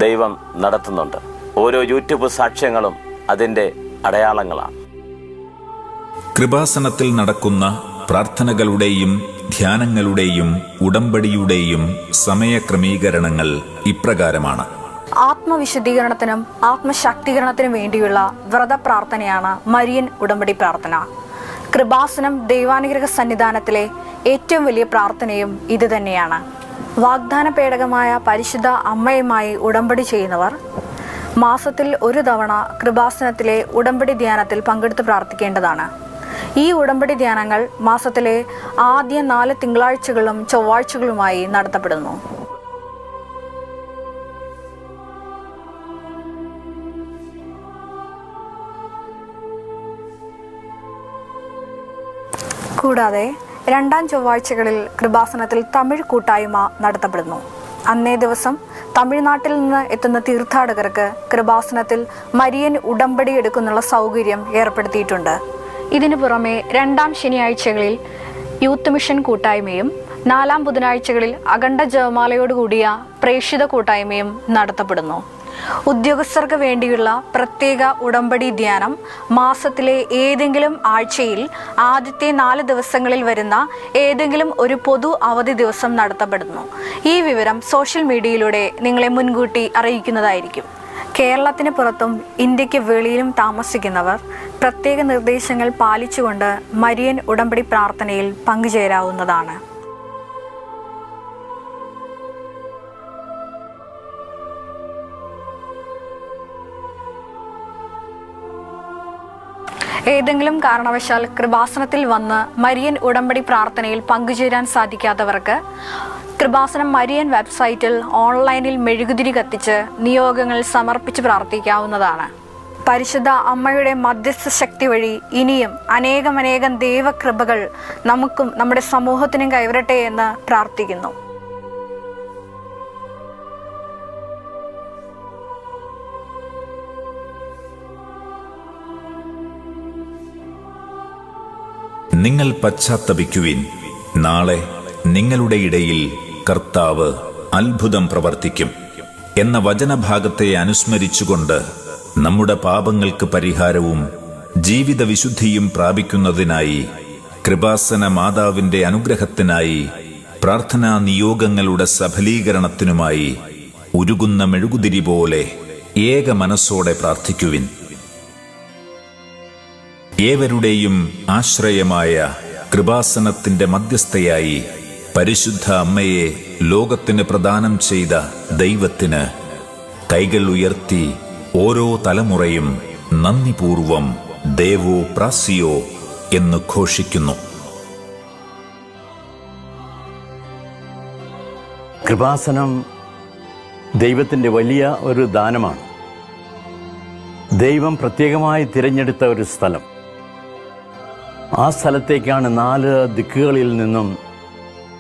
ദൈവം നടത്തുന്നുണ്ട്. ഓരോ യൂട്യൂബ് സാക്ഷ്യങ്ങളും അതിൻ്റെ അടയാളങ്ങളാണ്. കൃപാസനത്തിൽ നടക്കുന്ന പ്രാർത്ഥനകളുടെയും ധ്യാനങ്ങളുടെയും ഉടമ്പടിയുടെയും സമയക്രമീകരണങ്ങൾ ഇപ്രകാരമാണ്. ആത്മവിശുദ്ധീകരണത്തിനും ആത്മശാക്തീകരണത്തിനും വേണ്ടിയുള്ള വ്രത പ്രാർത്ഥനയാണ് മരിയൻ ഉടമ്പടി പ്രാർത്ഥന. കൃപാസനം ദൈവാനുഗ്രഹ സന്നിധാനത്തിലെ ഏറ്റവും വലിയ പ്രാർത്ഥനയും ഇത് തന്നെയാണ്. വാഗ്ദാന പേടകമായ പരിശുദ്ധ അമ്മയുമായി ഉടമ്പടി ചെയ്യുന്നവർ മാസത്തിൽ ഒരു തവണ കൃപാസനത്തിലെ ഉടമ്പടി ധ്യാനത്തിൽ പങ്കെടുത്ത് പ്രാർത്ഥിക്കേണ്ടതാണ്. ഈ ഉടമ്പടി ധ്യാനങ്ങൾ മാസത്തിലെ ആദ്യ 4 തിങ്കളാഴ്ചകളും ചൊവ്വാഴ്ചകളുമായി നടത്തപ്പെടുന്നു. കൂടാതെ 2-ാം ചൊവ്വാഴ്ചകളിൽ കൃപാസനത്തിൽ തമിഴ് കൂട്ടായ്മ നടത്തപ്പെടുന്നു. അന്നേ ദിവസം തമിഴ്നാട്ടിൽ നിന്ന് എത്തുന്ന തീർത്ഥാടകർക്ക് കൃപാസനത്തിൽ മരിയൻ ഉടമ്പടി എടുക്കുന്നുള്ള സൗകര്യം ഏർപ്പെടുത്തിയിട്ടുണ്ട്. ഇതിനു പുറമെ 2-ാം ശനിയാഴ്ചകളിൽ യൂത്ത് മിഷൻ കൂട്ടായ്മയും 4-ാം ബുധനാഴ്ചകളിൽ അഖണ്ഡ ജപമാലയോടുകൂടിയ പ്രേക്ഷിത കൂട്ടായ്മയും നടത്തപ്പെടുന്നു. ഉദ്യോഗസ്ഥർക്ക് വേണ്ടിയുള്ള പ്രത്യേക ഉടമ്പടി ധ്യാനം മാസത്തിലെ ഏതെങ്കിലും ആഴ്ചയിൽ ആദ്യത്തെ 4 ദിവസങ്ങളിൽ വരുന്ന ഏതെങ്കിലും ഒരു പൊതു അവധി ദിവസം നടത്തപ്പെടുന്നു. ഈ വിവരം സോഷ്യൽ മീഡിയയിലൂടെ നിങ്ങളെ മുൻകൂട്ടി അറിയിക്കുന്നതായിരിക്കും. കേരളത്തിന് പുറത്തും ഇന്ത്യക്ക് വെളിയിലും താമസിക്കുന്നവർ പ്രത്യേക നിർദ്ദേശങ്ങൾ പാലിച്ചുകൊണ്ട് മരിയൻ ഉടമ്പടി പ്രാർത്ഥനയിൽ പങ്കുചേരാവുന്നതാണ്. ഏതെങ്കിലും കാരണവശാൽ കൃപാസനത്തിൽ വന്ന് മരിയൻ ഉടമ്പടി പ്രാർത്ഥനയിൽ പങ്കുചേരാൻ സാധിക്കാത്തവർക്ക് കൃപാസനം മരിയൻ വെബ്സൈറ്റിൽ ഓൺലൈനിൽ മെഴുകുതിരി കത്തിച്ച് നിയോഗങ്ങൾ സമർപ്പിച്ച് പ്രാർത്ഥിക്കാവുന്നതാണ്. പരിശുദ്ധ അമ്മയുടെ മധ്യസ്ഥ ശക്തി വഴി ഇനിയും അനേകം ദൈവകൃപകൾ നമുക്കും നമ്മുടെ സമൂഹത്തിനും കൈവരട്ടെ എന്ന് പ്രാർത്ഥിക്കുന്നു. നിങ്ങൾ പശ്ചാത്തപിക്കുവിൻ, നാളെ നിങ്ങളുടെ ഇടയിൽ കർത്താവ് അത്ഭുതം പ്രവർത്തിക്കും എന്ന വചനഭാഗത്തെ അനുസ്മരിച്ചുകൊണ്ട് നമ്മുടെ പാപങ്ങൾക്ക് പരിഹാരവും ജീവിത വിശുദ്ധിയും പ്രാപിക്കുന്നതിനായി കൃപാസന മാതാവിന്റെ അനുഗ്രഹത്തിനായി പ്രാർത്ഥനാ നിയോഗങ്ങളുടെ സഫലീകരണത്തിനുമായി ഉരുകുന്ന മെഴുകുതിരി പോലെ ഏക മനസ്സോടെ പ്രാർത്ഥിക്കുവിൻ. ഏവരുടെയും ആശ്രയമായ കൃപാസനത്തിന്റെ മധ്യസ്ഥയായി പരിശുദ്ധ അമ്മയെ ലോകത്തിന് പ്രദാനം ചെയ്ത ദൈവത്തിന് കൈകൾ ഉയർത്തി ഓരോ തലമുറയും നന്ദിപൂർവം ദേവോ പ്രാസിയോ എന്ന് ഘോഷിക്കുന്നു. കൃപാസനം ദൈവത്തിൻ്റെ വലിയ ഒരു ദാനമാണ്. ദൈവം പ്രത്യേകമായി തിരഞ്ഞെടുത്ത ഒരു സ്ഥലം. ആ സ്ഥലത്തേക്കാണ് 4 ദിക്കുകളിൽ നിന്നും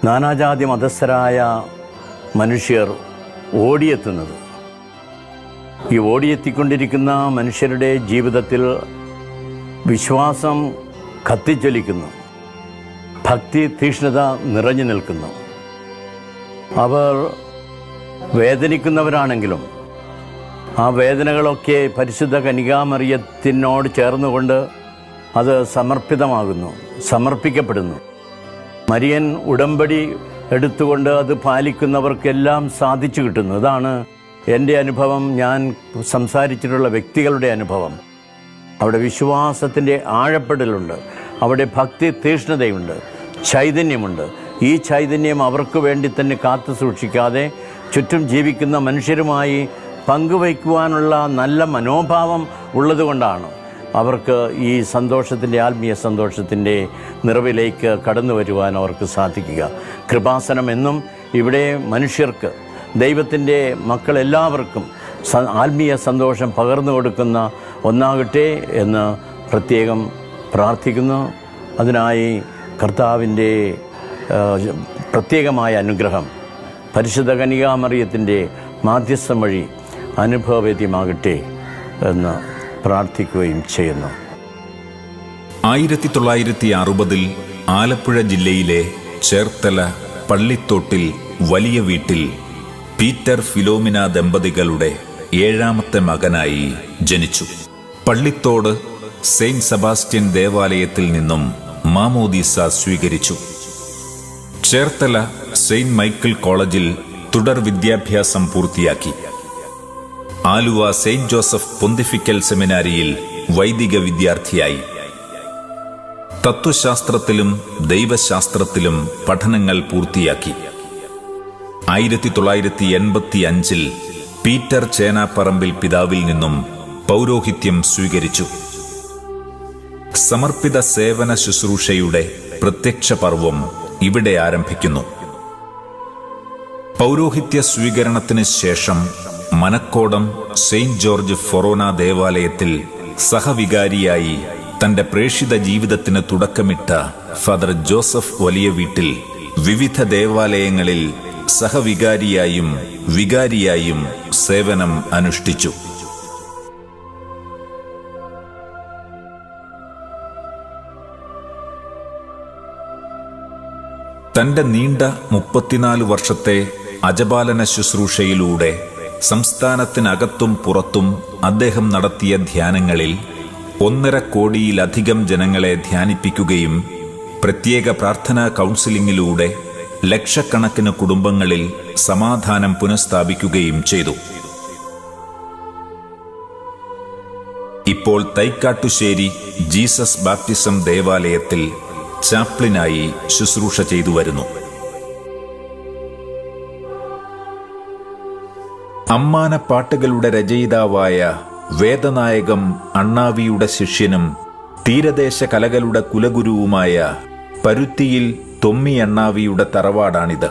നാനാജാതി മതസ്ഥരായ മനുഷ്യർ ഓടിയെത്തുന്നത്. ഈ ഓടിയെത്തിക്കൊണ്ടിരിക്കുന്ന മനുഷ്യരുടെ ജീവിതത്തിൽ വിശ്വാസം കത്തിജ്വലിക്കുന്നു, ഭക്തി തീക്ഷ്ണത നിറഞ്ഞു നിൽക്കുന്നു. അവർ വേദനിക്കുന്നവരാണെങ്കിലും ആ വേദനകളൊക്കെ പരിശുദ്ധ കന്യകാമറിയത്തിനോട് ചേർന്നുകൊണ്ട് അത് സമർപ്പിക്കപ്പെടുന്നു. മരിയൻ ഉടമ്പടി എടുത്തുകൊണ്ട് അത് പാലിക്കുന്നവർക്കെല്ലാം സാധിച്ചു കിട്ടുന്നു. ഇതാണ് എൻ്റെ അനുഭവം, ഞാൻ സംസാരിച്ചിട്ടുള്ള വ്യക്തികളുടെ അനുഭവം. അവിടെ വിശ്വാസത്തിൻ്റെ ആഴപ്പെടലുണ്ട്, അവിടെ ഭക്തി തീക്ഷ്ണതയുണ്ട്, ചൈതന്യമുണ്ട്. ഈ ചൈതന്യം അവർക്ക് വേണ്ടി തന്നെ കാത്തു സൂക്ഷിക്കാതെ ചുറ്റും ജീവിക്കുന്ന മനുഷ്യരുമായി പങ്കുവയ്ക്കുവാനുള്ള നല്ല മനോഭാവം ഉള്ളതുകൊണ്ടാണ് അവർക്ക് ഈ സന്തോഷത്തിൻ്റെ ആത്മീയ സന്തോഷത്തിൻ്റെ നിറവിലേക്ക് കടന്നു വരുവാൻ അവർക്ക് സാധിക്കുക. കൃപാസനം എന്നും ഇവിടെ മനുഷ്യർക്ക്, ദൈവത്തിൻ്റെ മക്കളെല്ലാവർക്കും ആത്മീയ സന്തോഷം പകർന്നു കൊടുക്കുന്ന ഒന്നാകട്ടെ എന്ന് പ്രത്യേകം പ്രാർത്ഥിക്കുന്നു. അതിനായി കർത്താവിൻ്റെ പ്രത്യേകമായ അനുഗ്രഹം പരിശുദ്ധ കന്യകാമറിയത്തിൻ്റെ മാധ്യസ്ഥം വഴി അനുഭവവേദ്യമാകട്ടെ എന്ന് പ്രാർത്ഥിക്കുകയും ചെയ്യുന്നു. 1960 ആലപ്പുഴ ജില്ലയിലെ ചേർത്തല പള്ളിത്തോട്ടിൽ വലിയ വീട്ടിൽ പീറ്റർ ഫിലോമിന ദമ്പതികളുടെ 7ാമത്തെ മകനായി ജനിച്ചു. പള്ളിത്തോട് സെയിന്റ് സെബാസ്റ്റ്യൻ ദേവാലയത്തിൽ നിന്നും മാമോദീസ സ്വീകരിച്ചു. ചേർത്തല സെയിന്റ് മൈക്കിൾ കോളേജിൽ തുടർ വിദ്യാഭ്യാസം പൂർത്തിയാക്കി. ആലുവ സെയിന്റ് ജോസഫ് പൊന്തിഫിക്കൽ സെമിനാരിയിൽ വൈദിക വിദ്യാർത്ഥിയായി. തത്വശാസ്ത്രത്തിലും ദൈവശാസ്ത്രത്തിലും പഠനങ്ങൾ പൂർത്തിയാക്കി. 1985 പീറ്റർ ചേനാപ്പറമ്പിൽ പിതാവിൽ നിന്നും പൗരോഹിത്യം സ്വീകരിച്ചു. സമർപ്പിത സേവന ശുശ്രൂഷയുടെ പ്രത്യക്ഷ പർവം ഇവിടെ ആരംഭിക്കുന്നു. പൗരോഹിത്യ സ്വീകരണത്തിന് ശേഷം മനക്കോടം സെയിന്റ് ജോർജ് ഫൊറോന ദേവാലയത്തിൽ സഹവികാരിയായി തന്റെ പ്രേഷിത ജീവിതത്തിന് തുടക്കമിട്ട ഫാദർ ജോസഫ് വലിയ വീട്ടിൽ വിവിധ ദേവാലയങ്ങളിൽ സഹവികാരിയായും വികാരിയായും സേവനം അനുഷ്ഠിച്ചു. തന്റെ നീണ്ട 34 വർഷത്തെ അജപാലന ശുശ്രൂഷയിലൂടെ സംസ്ഥാനത്തിനകത്തും പുറത്തും അദ്ദേഹം നടത്തിയ ധ്യാനങ്ങളിൽ 1.5 കോടിയിലധികം ജനങ്ങളെ ധ്യാനിപ്പിക്കുകയും പ്രത്യേക പ്രാർത്ഥനാ കൗൺസിലിംഗിലൂടെ ലക്ഷക്കണക്കിന് കുടുംബങ്ങളിൽ സമാധാനം പുനഃസ്ഥാപിക്കുകയും ചെയ്തു. ഇപ്പോൾ തൈക്കാട്ടുശ്ശേരി ജീസസ് ബാപ്റ്റിസം ദേവാലയത്തിൽ ചാപ്ലിനായി ശുശ്രൂഷ ചെയ്തു വരുന്നു. അമ്മാന പാട്ടുകളുടെ രചയിതാവായ വേദനായകം അണ്ണാവിയുടെ ശിഷ്യനും തീരദേശ കലകളുടെ കുലഗുരുവുമായ പരുത്തിയിൽ തൊമ്മി അണ്ണാവിയുടെ തറവാടാണിത്.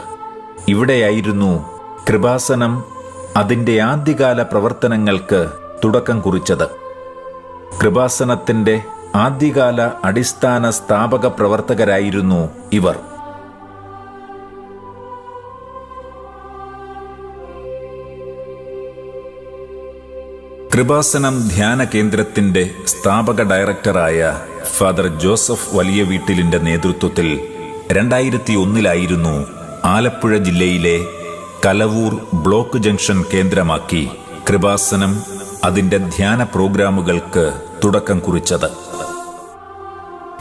ഇവിടെയായിരുന്നു കൃപാസനം അതിന്റെ ആദ്യകാല പ്രവർത്തനങ്ങൾക്ക് തുടക്കം കുറിച്ചത്. കൃപാസനത്തിന്റെ ആദ്യകാല അടിസ്ഥാന സ്ഥാപക പ്രവർത്തകരായിരുന്നു ഇവർ. കൃപാസനം ധ്യാന കേന്ദ്രത്തിന്റെ സ്ഥാപക ഡയറക്ടറായ ഫാദർ ജോസഫ് വലിയ വീട്ടിലിന്റെ നേതൃത്വത്തിൽ 2001 ആലപ്പുഴ ജില്ലയിലെ കലവൂർ ബ്ലോക്ക് ജംഗ്ഷൻ കേന്ദ്രമാക്കി കൃപാസനം അതിന്റെ ധ്യാന പ്രോഗ്രാമുകൾക്ക് തുടക്കം കുറിച്ചത്.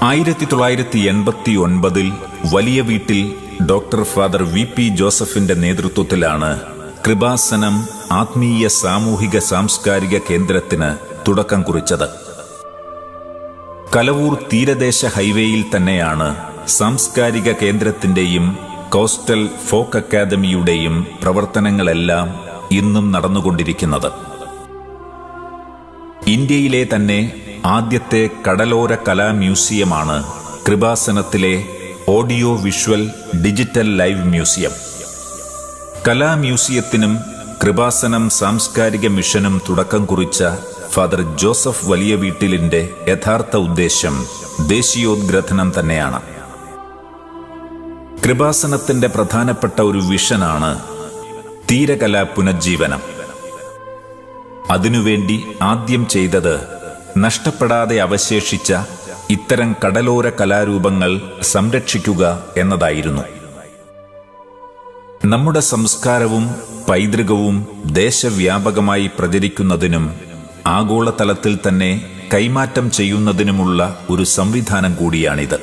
1989 വലിയ വീട്ടിൽ ഡോക്ടർ ഫാദർ VP ജോസഫിന്റെ നേതൃത്വത്തിലാണ് കൃപാസനം ആത്മീയ സാമൂഹിക സാംസ്കാരിക കേന്ദ്രത്തിന് തുടക്കം കുറിച്ചത്. കലവൂർ തീരദേശ ഹൈവേയിൽ തന്നെയാണ് സാംസ്കാരിക കേന്ദ്രത്തിന്റെയും കോസ്റ്റൽ ഫോക്ക് അക്കാദമിയുടെയും പ്രവർത്തനങ്ങളെല്ലാം ഇന്നും നടന്നുകൊണ്ടിരിക്കുന്നത്. ഇന്ത്യയിലെ തന്നെ ആദ്യത്തെ കടലോര കലാ മ്യൂസിയമാണ് കൃപാസനത്തിലെ audio visual digital live museum. കലാ മ്യൂസിയത്തിനും കൃപാസനം സാംസ്കാരിക മിഷനും തുടക്കം കുറിച്ച ഫാദർ ജോസഫ് വലിയ വീട്ടിലിന്റെ യഥാർത്ഥ ഉദ്ദേശം ദേശീയോദ്ഗ്രഥനം തന്നെയാണ്. കൃപാസനത്തിന്റെ പ്രധാനപ്പെട്ട ഒരു വിഷനാണ് തീരകലാ പുനജ്ജീവനം. അതിനുവേണ്ടി ആദ്യം ചെയ്തത് നഷ്ടപ്പെടാതെ അവശേഷിച്ച ഇത്തരം കടലോര കലാരൂപങ്ങൾ സംരക്ഷിക്കുക എന്നതായിരുന്നു. നമ്മുടെ സംസ്കാരവും പൈതൃകവും ദേശവ്യാപകമായി പ്രചരിക്കുന്നതിനും ആഗോളതലത്തിൽ തന്നെ കൈമാറ്റം ചെയ്യുന്നതിനുമുള്ള ഒരു സംവിധാനം കൂടിയാണിത്.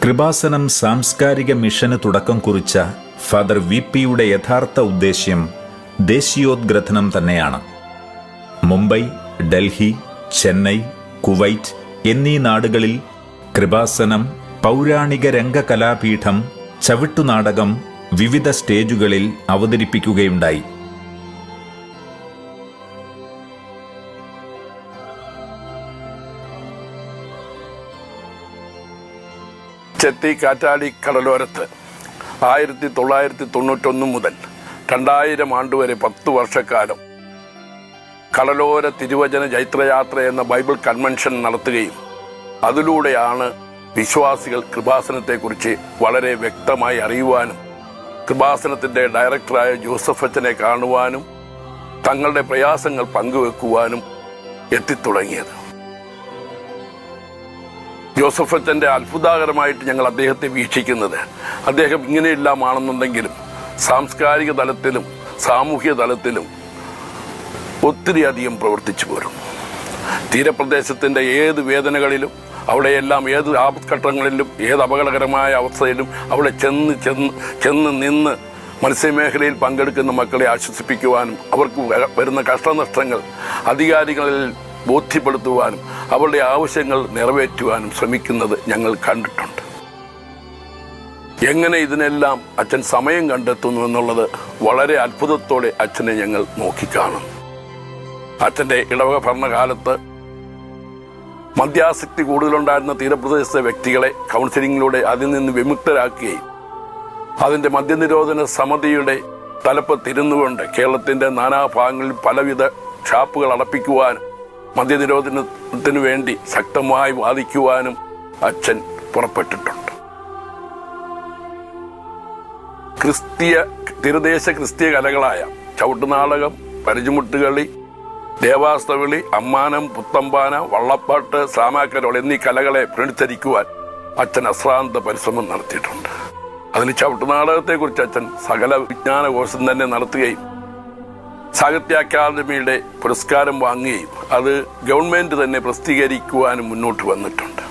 കൃപാസനം സാംസ്കാരിക മിഷന് തുടക്കം കുറിച്ച ഫാദർ VPയുടെ യഥാർത്ഥ ഉദ്ദേശ്യം ദേശീയോദ്ഗ്രഥനം തന്നെയാണ്. മുംബൈ, ഡൽഹി, ചെന്നൈ, കുവൈറ്റ് എന്നീ നാടുകളിൽ കൃപാസനം പൗരാണിക രംഗകലാപീഠം ചവിട്ടുനാടകം വിവിധ സ്റ്റേജുകളിൽ അവതരിപ്പിക്കുകയുണ്ടായി. ചെത്തി കാറ്റാടി കടലോരത്ത് 1991 മുതൽ 2000 ആണ്ടുവരെ 10 വർഷക്കാലം കടലോര തിരുവചന ജൈത്രയാത്ര എന്ന ബൈബിൾ കൺവെൻഷൻ നടത്തുകയും അതിലൂടെയാണ് വിശ്വാസികൾ കൃപാസനത്തെക്കുറിച്ച് വളരെ വ്യക്തമായി അറിയുവാനും കൃപാസനത്തിൻ്റെ ഡയറക്ടറായ ജോസഫ് അച്ഛനെ കാണുവാനും തങ്ങളുടെ പ്രയാസങ്ങൾ പങ്കുവെക്കുവാനും എത്തിത്തുടങ്ങിയത്. ജോസഫ് അച്ഛൻ്റെ അത്ഭുതകരമായിട്ട് ഞങ്ങൾ അദ്ദേഹത്തെ വീക്ഷിക്കുന്നത് അദ്ദേഹം ഇങ്ങനെയെല്ലാമാണെന്നുണ്ടെങ്കിലും സാംസ്കാരിക തലത്തിലും സാമൂഹ്യ തലത്തിലും ഒത്തിരി അധികം പ്രവർത്തിച്ചു പോരും. തീരപ്രദേശത്തിൻ്റെ ഏത് വേദനകളിലും, അവിടെയെല്ലാം ഏത് ആപത്ഘട്ടങ്ങളിലും, ഏത് അപകടകരമായ അവസ്ഥയിലും അവിടെ ചെന്ന് നിന്ന് മത്സ്യമേഖലയിൽ പങ്കെടുക്കുന്ന മക്കളെ ആശ്വസിപ്പിക്കുവാനും അവർക്ക് വരുന്ന കഷ്ടനഷ്ടങ്ങൾ അധികാരികളിൽ ബോധ്യപ്പെടുത്തുവാനും അവരുടെ ആവശ്യങ്ങൾ നിറവേറ്റുവാനും ശ്രമിക്കുന്നത് ഞങ്ങൾ കണ്ടിട്ടുണ്ട്. എങ്ങനെ ഇതിനെല്ലാം അച്ഛൻ സമയം കണ്ടെത്തുന്നു എന്നുള്ളത് വളരെ അത്ഭുതത്തോടെ അച്ഛനെ ഞങ്ങൾ നോക്കിക്കാണും. അച്ഛൻ്റെ ഇടവക ഭരണകാലത്ത് മദ്യാസക്തി കൂടുതലുണ്ടായിരുന്ന തീരപ്രദേശത്തെ വ്യക്തികളെ കൗൺസിലിങ്ങിലൂടെ അതിൽ നിന്ന് വിമുക്തരാക്കുകയും അതിൻ്റെ മദ്യനിരോധന സമിതിയുടെ തലപ്പത്തിരുന്നുകൊണ്ട് കേരളത്തിൻ്റെ നാനാഭാഗങ്ങളിൽ പലവിധ ഷാപ്പുകൾ അടപ്പിക്കുവാനും മദ്യനിരോധനത്തിനു വേണ്ടി ശക്തമായി വാദിക്കുവാനും അച്ഛൻ പുറപ്പെട്ടിട്ടുണ്ട്. തീരദേശ ക്രിസ്തീയ കലകളായ ചവിട്ടുനാടകം, പരിചുമുട്ടുകളി, ദേവാസ്തവിളി, അമ്മാനം, പുത്തമ്പാന, വള്ളപ്പാട്ട്, സാമാക്കരോൾ എന്നീ കലകളെ പുനരുദ്ധരിക്കുവാൻ അച്ഛൻ അശ്രാന്ത പരിശ്രമം നടത്തിയിട്ടുണ്ട്. അതിന് ചവിട്ടുനാടകത്തെക്കുറിച്ച് അച്ഛൻ സകല വിജ്ഞാന കോഴ്സും തന്നെ നടത്തുകയും സാഹിത്യ അക്കാദമിയുടെ പുരസ്കാരം വാങ്ങുകയും അത് ഗവൺമെൻറ് തന്നെ പ്രസിദ്ധീകരിക്കുവാനും മുന്നോട്ട് വന്നിട്ടുണ്ട്.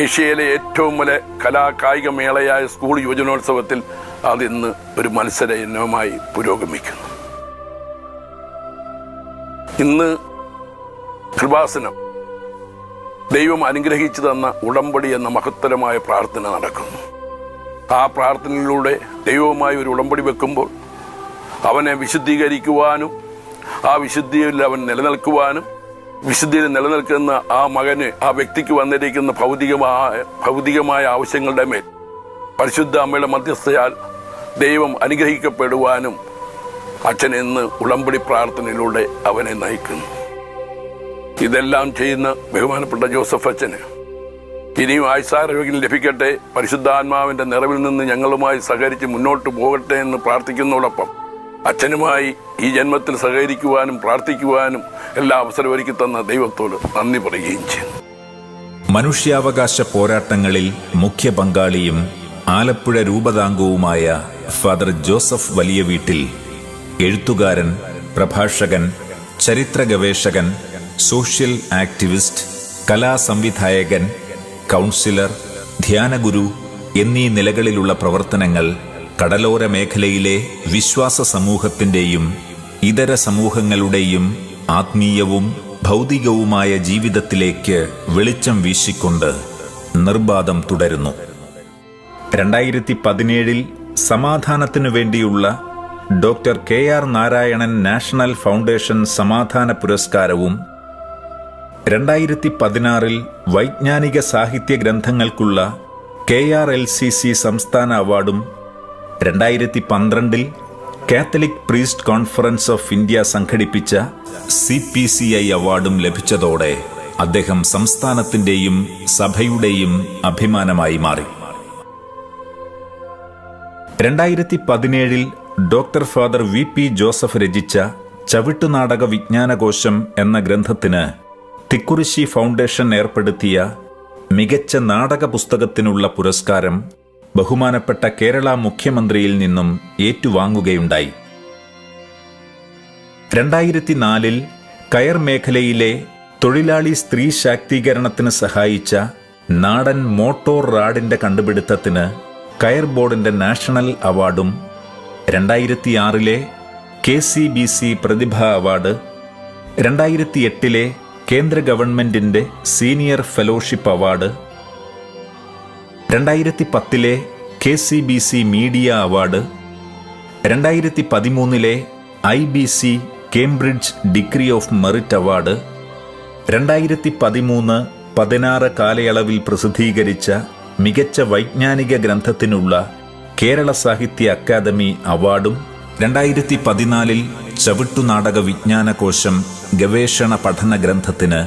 ഏഷ്യയിലെ ഏറ്റവും വലിയ കലാകായിക മേളയായ സ്കൂൾ യുവജനോത്സവത്തിൽ അതിന്ന് ഒരു മത്സര ഇനമായി പുരോഗമിക്കുന്നു. ഇന്ന് കൃപാസനം ദൈവം അനുഗ്രഹിച്ചു തന്ന ഉടമ്പടി എന്ന മഹത്തരമായ പ്രാർത്ഥന നടക്കുന്നു. ആ പ്രാർത്ഥനയിലൂടെ ദൈവവുമായി ഒരു ഉടമ്പടി വെക്കുമ്പോൾ അവനെ വിശുദ്ധീകരിക്കുവാനും ആ വിശുദ്ധിയിൽ അവൻ നിലനിൽക്കുവാനും വിശുദ്ധിയിൽ നിലനിൽക്കുന്ന ആ മകന്, ആ വ്യക്തിക്ക് വന്നിരിക്കുന്ന ഭൗതികമായ ആവശ്യങ്ങളുടെ മേൽ പരിശുദ്ധ അമ്മയുടെ മധ്യസ്ഥയാൽ ദൈവം അനുഗ്രഹിക്കപ്പെടുവാനും അച്ഛൻ ഇന്ന് ഉടമ്പടി പ്രാർത്ഥനയിലൂടെ അവനെ നയിക്കുന്നു. ഇതെല്ലാം ചെയ്യുന്ന ബഹുമാനപ്പെട്ട ജോസഫ് അച്ഛന് ഇനിയും ആയുസ്സാരോഗ്യം ലഭിക്കട്ടെ, പരിശുദ്ധാത്മാവിൻ്റെ നിറവിൽ നിന്ന് ഞങ്ങളുമായി സഹകരിച്ച് മുന്നോട്ട് പോകട്ടെ എന്ന് പ്രാർത്ഥിക്കുന്നതോടൊപ്പം അച്ഛനുമായി ഈ ജന്മത്തിൽ സഹകരിക്കുവാനും പ്രാർത്ഥിക്കുവാനും എല്ലാ അവസരമൊരുക്കി തന്ന ദൈവത്തോട് നന്ദി പറയുകയും ചെയ്യുന്നു. മനുഷ്യാവകാശ പോരാട്ടങ്ങളിൽ മുഖ്യ പങ്കാളിയും ആലപ്പുഴ രൂപതാംഗവുമായ ഫാദർ ജോസഫ് വലിയ വീട്ടിൽ എഴുത്തുകാരൻ, പ്രഭാഷകൻ, ചരിത്ര ഗവേഷകൻ, സോഷ്യൽ ആക്ടിവിസ്റ്റ്, കലാസംവിധായകൻ, കൗൺസിലർ, ധ്യാനഗുരു എന്നീ നിലകളിലുള്ള പ്രവർത്തനങ്ങൾ കടലോര മേഖലയിലെ വിശ്വാസ സമൂഹത്തിൻ്റെയും ഇതര സമൂഹങ്ങളുടെയും ആത്മീയവും ഭൗതികവുമായ ജീവിതത്തിലേക്ക് വെളിച്ചം വീശിക്കൊണ്ട് നിർബാധം തുടരുന്നു. 2017 സമാധാനത്തിനു വേണ്ടിയുള്ള doctor KR Narayanan national foundation സമാധാന പുരസ്കാരവും 2016 വൈജ്ഞാനിക സാഹിത്യ ഗ്രന്ഥങ്ങൾക്കുള്ള KRLCC സംസ്ഥാന അവാർഡും 2012 Catholic priest conference of India സംഘടിപ്പിച്ച CPCI അവാർഡും ലഭിച്ചതോടെ അദ്ദേഹം സംസ്ഥാനത്തിന്റെയും സഭയുടെയും അഭിമാനമായി മാറി. 2017 ഡോക്ടർ ഫാദർ VP ജോസഫ് രചിച്ച ചവിട്ടുനാടക വിജ്ഞാനകോശം എന്ന ഗ്രന്ഥത്തിന് തിക്കുറിശ്ശി ഫൗണ്ടേഷൻ ഏർപ്പെടുത്തിയ മികച്ച നാടക പുസ്തകത്തിനുള്ള പുരസ്കാരം ബഹുമാനപ്പെട്ട കേരള മുഖ്യമന്ത്രിയിൽ നിന്നും ഏറ്റുവാങ്ങുകയുണ്ടായി. 2004 കയർ മേഖലയിലെ തൊഴിലാളി സ്ത്രീ ശാക്തീകരണത്തിന് സഹായിച്ച നാടൻ മോട്ടോർ റാഡിന്റെ കണ്ടുപിടുത്തത്തിന് കയർ ബോർഡിന്റെ നാഷണൽ അവാർഡും 2006 KCBC പ്രതിഭ അവാർഡ്, 2008 കേന്ദ്ര ഗവൺമെന്റിന്റെ senior fellowship award, 2010 KCBC media award, 2013 IBC Cambridge degree of merit award, 2013-16 കാലയളവിൽ പ്രസിദ്ധീകരിച്ച മികച്ച വൈജ്ഞാനിക ഗ്രന്ഥത്തിനുള്ള കേരള സാഹിത്യ അക്കാദമി അവാർഡും, 2014 ചവിട്ടുനാടക വിജ്ഞാനകോശം ഗവേഷണ പഠന ഗ്രന്ഥത്തിന്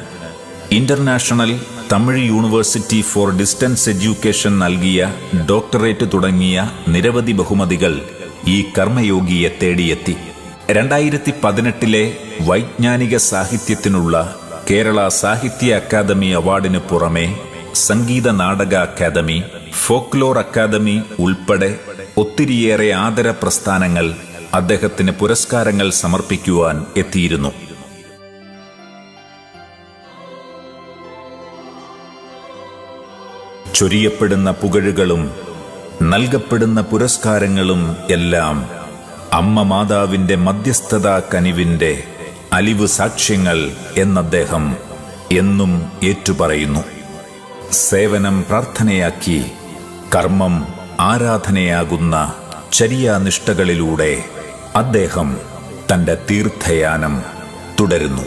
international Tamil university for distance education നൽകിയ ഡോക്ടറേറ്റ് തുടങ്ങിയ നിരവധി ബഹുമതികൾ ഈ കർമ്മയോഗിയെ തേടിയെത്തി. 2018 വൈജ്ഞാനിക സാഹിത്യത്തിനുള്ള കേരള സാഹിത്യ അക്കാദമി അവാർഡിന് പുറമെ Sangeetha Nataka academy, folklore academy ഉൾപ്പെടെ ഒത്തിരിയേറെ ആദര പ്രസ്ഥാനങ്ങൾ അദ്ദേഹത്തിന് പുരസ്കാരങ്ങൾ സമർപ്പിക്കുവാൻ എത്തിയിരുന്നു. ചൊരിയപ്പെടുന്ന പുകഴുകളും നൽകപ്പെടുന്ന പുരസ്കാരങ്ങളും എല്ലാം അമ്മ മാതാവിൻ്റെ മധ്യസ്ഥതാ കനിവിൻ്റെ അലിവ് സാക്ഷ്യങ്ങൾ എന്നദ്ദേഹം എന്നും ഏറ്റുപറയുന്നു. സേവനം പ്രാർത്ഥനയാക്കി കർമ്മം ആരാധനയാകുന്ന ചര്യാനിഷ്ഠകളിലൂടെ അദ്ദേഹം തൻ്റെ തീർത്ഥയാനം തുടരുന്നു.